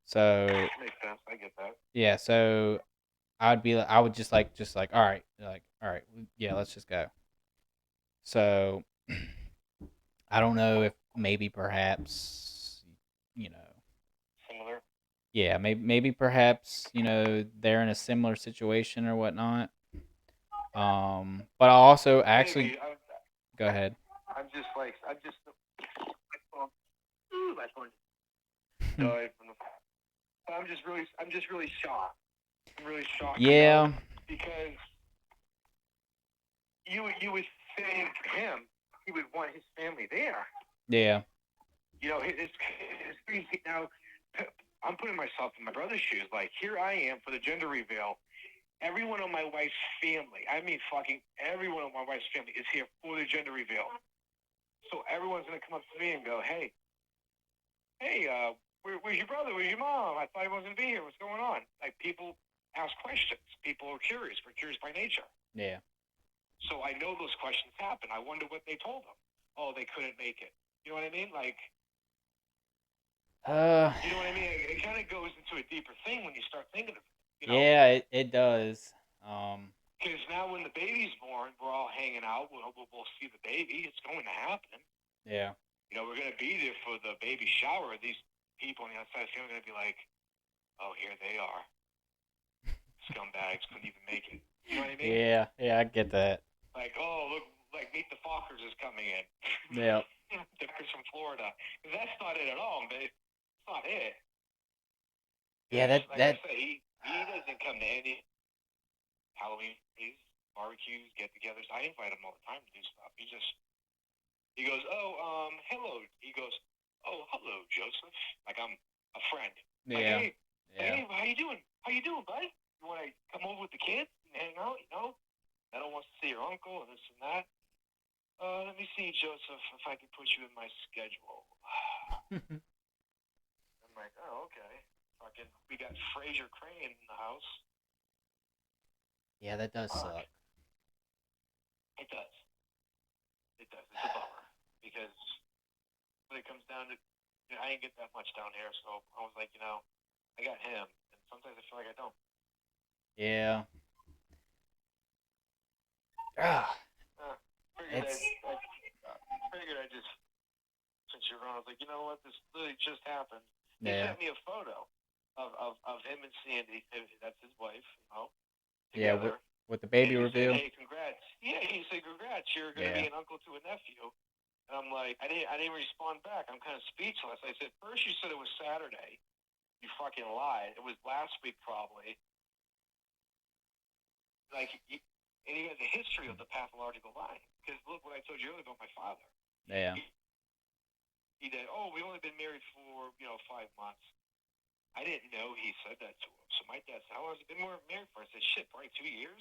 So Makes sense. I get that. yeah, so I would just like all right, yeah, let's just go. So I don't know if maybe perhaps you know Similar. yeah, maybe perhaps they're in a similar situation or whatnot. But I also actually Maybe. go ahead. I'm just. My phone. Ooh, my phone died from the. I'm just really shocked. I'm really shocked. Yeah, Because you would say for him, he would want his family there. yeah, It's crazy. Now, I'm putting myself in my brother's shoes. Like, here I am for the gender reveal. Everyone on my wife's family, I mean, fucking everyone on my wife's family is here for the gender reveal. So everyone's gonna come up to me and go, hey, where's your brother? Where's your mom? I thought he wasn't gonna be here. What's going on? Like, people ask questions. People are curious. We're curious by nature. yeah. So I know those questions happen. I wonder what they told them. Oh, they couldn't make it. You know what I mean? Like, you know what I mean? It kind of goes into a deeper thing when you start thinking of it. Yeah, it does. Because now when the baby's born, we're all hanging out. We'll see the baby. It's going to happen. Yeah, We're going to be there for the baby shower. These people on the outside of the family are going to be like, oh, here they are. Scumbags couldn't even make it. You know what I mean? yeah, I get that. Like, oh, look, like Meet the Fockers is coming in. Yeah, The guys from Florida. That's not it at all, man. It's not it. yeah, Like I say, he doesn't come to any Halloween parties, barbecues, get-togethers. I invite him all the time to do stuff. He goes, oh, hello. He goes, oh, hello, Joseph. Like I'm a friend. Like, yeah, yeah, hey, how you doing? How you doing, bud? You want to come over with the kids and hang out? I don't want to see your uncle and this and that. Let me see, Joseph, if I can put you in my schedule. I'm like, oh, okay. Fucking, we got Fraser Crane in the house. yeah. That does suck. It does. It does. It's a bummer because when it comes down to, I ain't get that much down here, so I was like, I got him, and sometimes I feel like I don't. Yeah. Ah, Figured it's I just, since you're on, I was like, you know what, this literally just happened. He yeah, sent me a photo of him and Sandy. That's his wife, yeah. With together. with the And baby he said, reveal. hey, congrats. Yeah, he said, congrats. You're going to Yeah, be an uncle to a nephew. And I'm like, I didn't respond back. I'm kind of speechless. I said, first you said it was Saturday. You fucking lied. It was last week probably. Like, and he has a history of the pathological lying. Because look what I told you earlier about my father. yeah, He did, oh, we've only been married for, 5 months. I didn't know he said that to him. So my dad said, how long has he been married for? I said, shit, probably 2 years.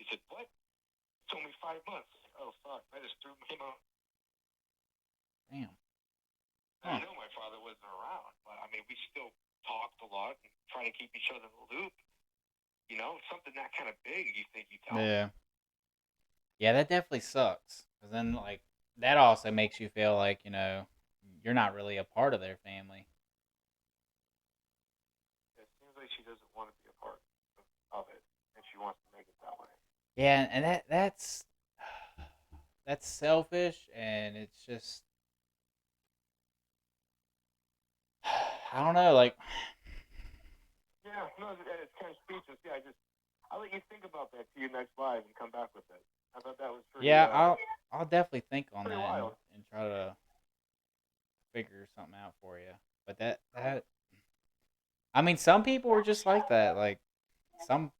He said, what? It's only 5 months. I said, oh, fuck. I just threw him out. damn. I Huh. know my father wasn't around, but I mean, we still talked a lot and try to keep each other in the loop. Something that kind of big, you think you tell me. Yeah, yeah. That definitely sucks. Cause then like that also makes you feel like you're not really a part of their family. It seems like she doesn't want to be a part of it, and she wants to make it that way. Yeah, and that's selfish, and it's just I don't know, like Yeah, no, it's kind of speechless. Yeah, I'll let you think about that to your next live and come back with it. I thought that was pretty, yeah, I'll definitely think on pretty that and, wild. and try to figure something out for you. But that I mean, some people are just like that. Like some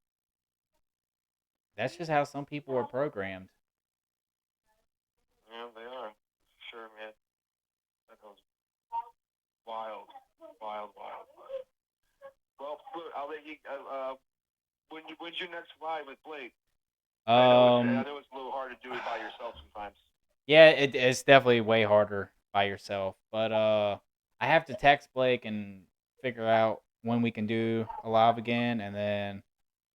that's just how some people are programmed. Yeah, they are. Sure, man. That goes. When's your next live with Blake? I know it's a little hard to do it by yourself sometimes. Yeah, it's definitely way harder by yourself. But I have to text Blake and figure out when we can do a live again, and then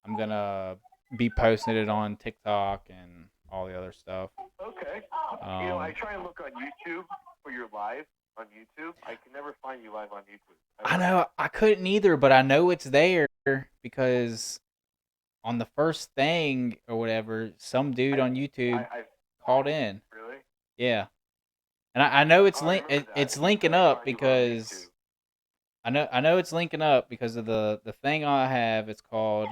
I'm gonna be posting it on TikTok and all the other stuff. Okay. I try and look on YouTube for your live on YouTube. I can never find you live on YouTube. I know I couldn't either, but I know it's there because on the first thing or whatever, some dude on YouTube called in. Really? Yeah, and I know it's it's linking up because I know it's linking up because of the thing I have. It's called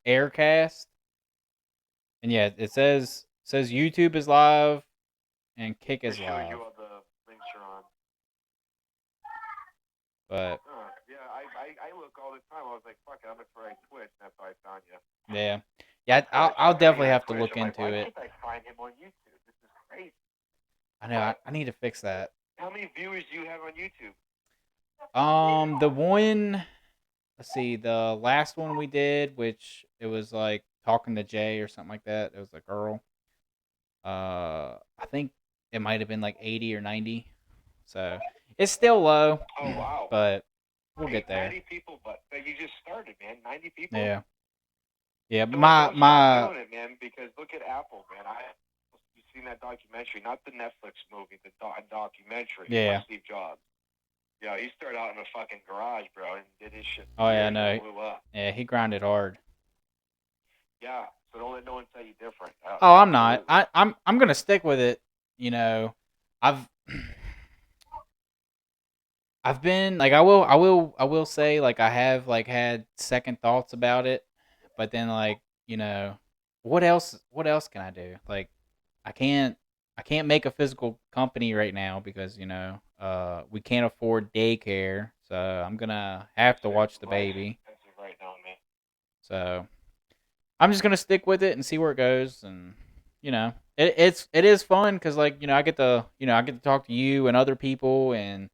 Aircast, and yeah, it says YouTube is live and Kick is live. You all the links are on. But yeah, I look all the time. I was like, fuck it, I'm gonna try Twitch. That's how I found you. yeah, I'll definitely have to look into Why it. can't I find him on YouTube? This is crazy. I know I need to fix that. How many viewers do you have on YouTube? The one, let's see, the last one we did, which it was like talking to Jay or something like that. It was a girl. I think it might have been like 80 or 90. So it's still low. Oh wow! But we'll get there. 90 people, but you just started, man. 90 people. Yeah. Yeah, Don't my stop doing it, man. Because look at Apple, man. You seen that documentary? Not the Netflix movie, the documentary. Yeah. Steve Jobs. Yeah, he started out in a fucking garage, bro, and did his shit. Oh yeah, no. Blew up. Yeah, he grinded hard. Yeah, so don't let no one tell you different. Oh, I'm not. I'm gonna stick with it. I've been like I will say like I have like had second thoughts about it, but then like what else can I do? Like I can't make a physical company right now because we can't afford daycare, so I'm gonna have to watch the baby. Right now, man. So I'm just gonna stick with it and see where it goes, and it is fun because like I get to talk to you and other people and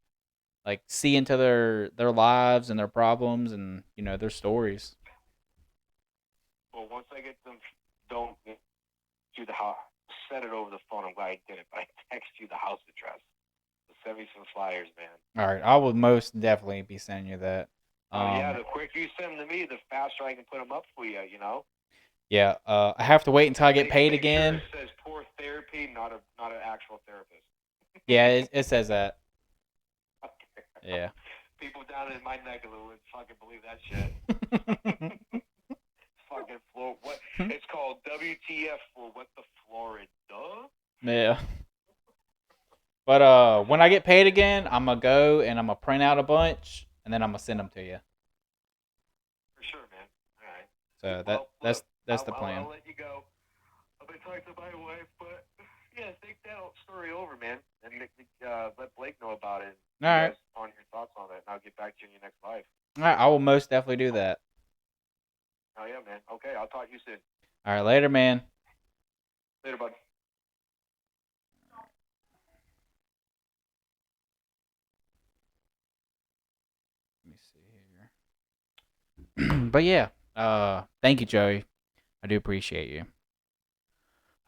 like see into their lives and their problems and their stories. Well, once I get them, don't do the house. Set it over the phone. I'm glad I did it, but I text you the house address. So send me some flyers, man. All right, I will most definitely be sending you that. Yeah, the quicker you send them to me, the faster I can put them up for you. Yeah, I have to wait until I get paid again. Sure it says poor therapy, not an actual therapist. Yeah, it says that. Okay. Yeah. People down in my neck of the woods fucking believe that shit. Fucking floor. What? It's called WTF for what the Florida. Yeah. But when I get paid again, I'm gonna go and I'm gonna print out a bunch and then I'm gonna send them to you. For sure, man. All right. So that's the plan. I'll let you go. I've been talking to my wife, but yeah, think that story over, man, and let Blake know about it. All right. On your thoughts on it, and I'll get back to you in your next live. All right, I will most definitely do that. Oh yeah, man. Okay, I'll talk to you soon. All right, later, man. Later, bud. Let me see here. But yeah, thank you, Joey. I do appreciate you.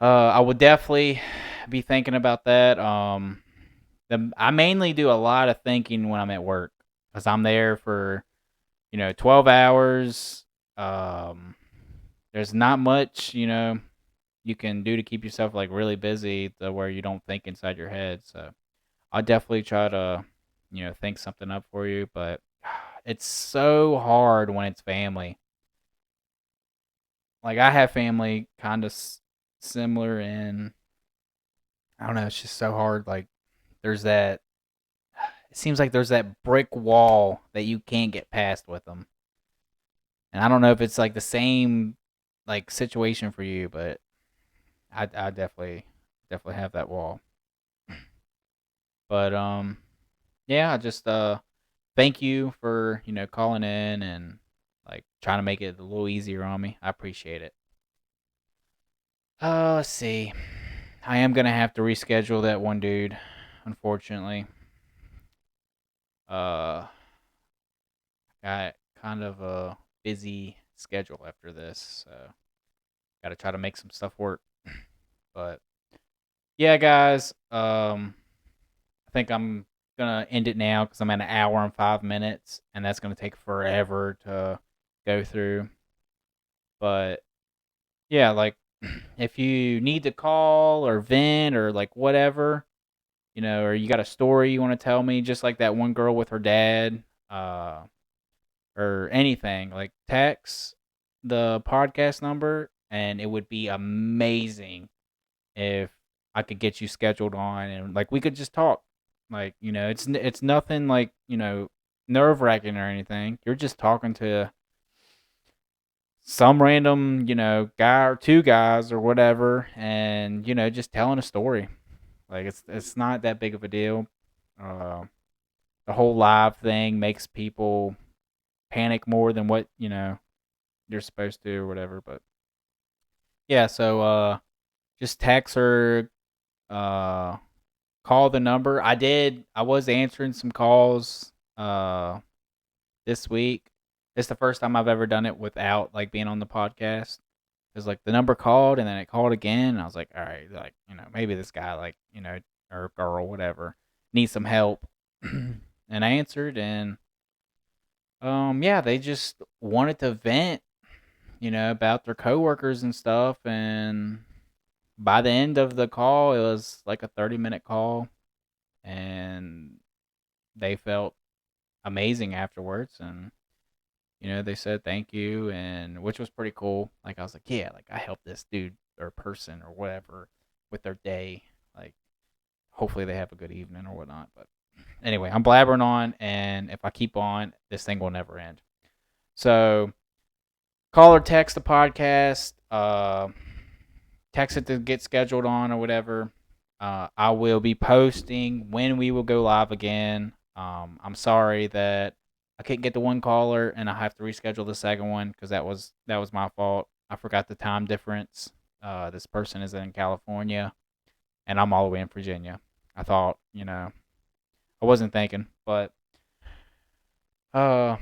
I would definitely be thinking about that. I mainly do a lot of thinking when I'm at work because I'm there for 12 hours. There's not much you can do to keep yourself like really busy to where you don't think inside your head. So I'll definitely try to think something up for you, but it's so hard when it's family. Like I have family kind of similar, and I don't know, it's just so hard. Like there's that. It seems like there's that brick wall that you can't get past with them. And I don't know if it's like the same like situation for you, but I definitely have that wall. But yeah, I just thank you for calling in and like trying to make it a little easier on me. I appreciate it. Let's see. I am gonna have to reschedule that one dude, unfortunately. Got kind of a busy schedule after this, so got to try to make some stuff work. But yeah, guys, I think I'm gonna end it now because I'm at an hour and 5 minutes, and that's gonna take forever to go through. But yeah, like if you need to call or vent or like whatever, or you got a story you want to tell me, just like that one girl with her dad, uh, or anything, like text the podcast number, and it would be amazing if I could get you scheduled on and like we could just talk. Like, it's nothing like, nerve-wracking or anything. You're just talking to some random, guy or two guys or whatever, and just telling a story. Like it's not that big of a deal. Uh, the whole live thing makes people panic more than what, you're supposed to or whatever, but yeah, so just text her, uh call the number. I was answering some calls this week. It's the first time I've ever done it without like being on the podcast. Cause like the number called and then it called again, and I was like, all right, like maybe this guy like or girl whatever needs some help, and I answered, and yeah, they just wanted to vent, about their coworkers and stuff, and by the end of the call, it was like a 30-minute call, and they felt amazing afterwards, and they said thank you, and which was pretty cool. Like I was like, yeah, like I helped this dude or person or whatever with their day. Like hopefully they have a good evening or whatnot. But anyway, I'm blabbering on, and if I keep on, this thing will never end. So call or text the podcast. Text it to get scheduled on or whatever. I will be posting when we will go live again. I'm sorry that I couldn't get the one caller and I have to reschedule the second one because that was my fault. I forgot the time difference. This person is in California and I'm all the way in Virginia. I thought, I wasn't thinking, but uh,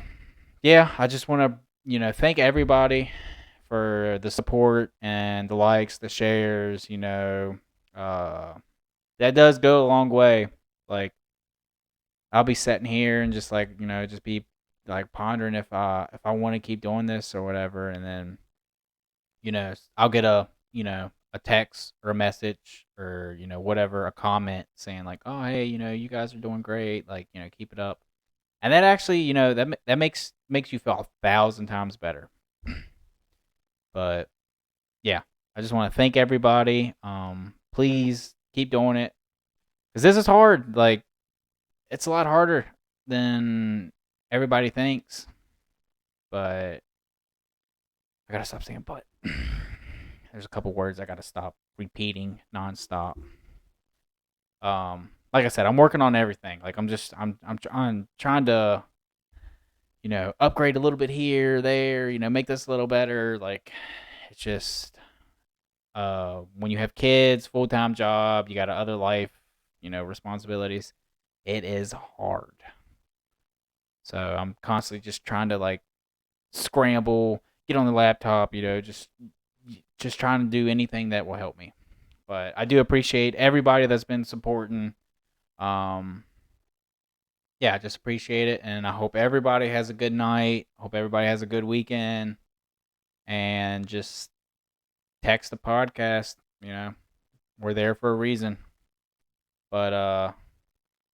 yeah, I just want to, thank everybody for the support and the likes, the shares, uh, that does go a long way. Like I'll be sitting here and just like, just be like pondering if I want to keep doing this or whatever, and then I'll get a text or a message or whatever, a comment saying like, "Oh, hey, you guys are doing great. Like, keep it up." And that actually, that makes you feel 1,000 times better. But yeah, I just want to thank everybody. Please keep doing it because this is hard. Like, it's a lot harder than everybody thinks. But I gotta stop saying "but." There's a couple words I gotta stop repeating nonstop. Like I said, I'm working on everything. Like I'm trying to upgrade a little bit here, there, make this a little better. Like it's just when you have kids, full time job, you got other life, responsibilities. It is hard. So I'm constantly just trying to like scramble, get on the laptop, just trying to do anything that will help me. But I do appreciate everybody that's been supporting. Um, yeah, I just appreciate it, and I hope everybody has a good night. Hope everybody has a good weekend, and just text the podcast. We're there for a reason. But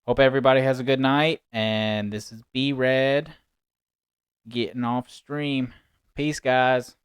hope everybody has a good night, and this is B-rad getting off stream. Peace, guys.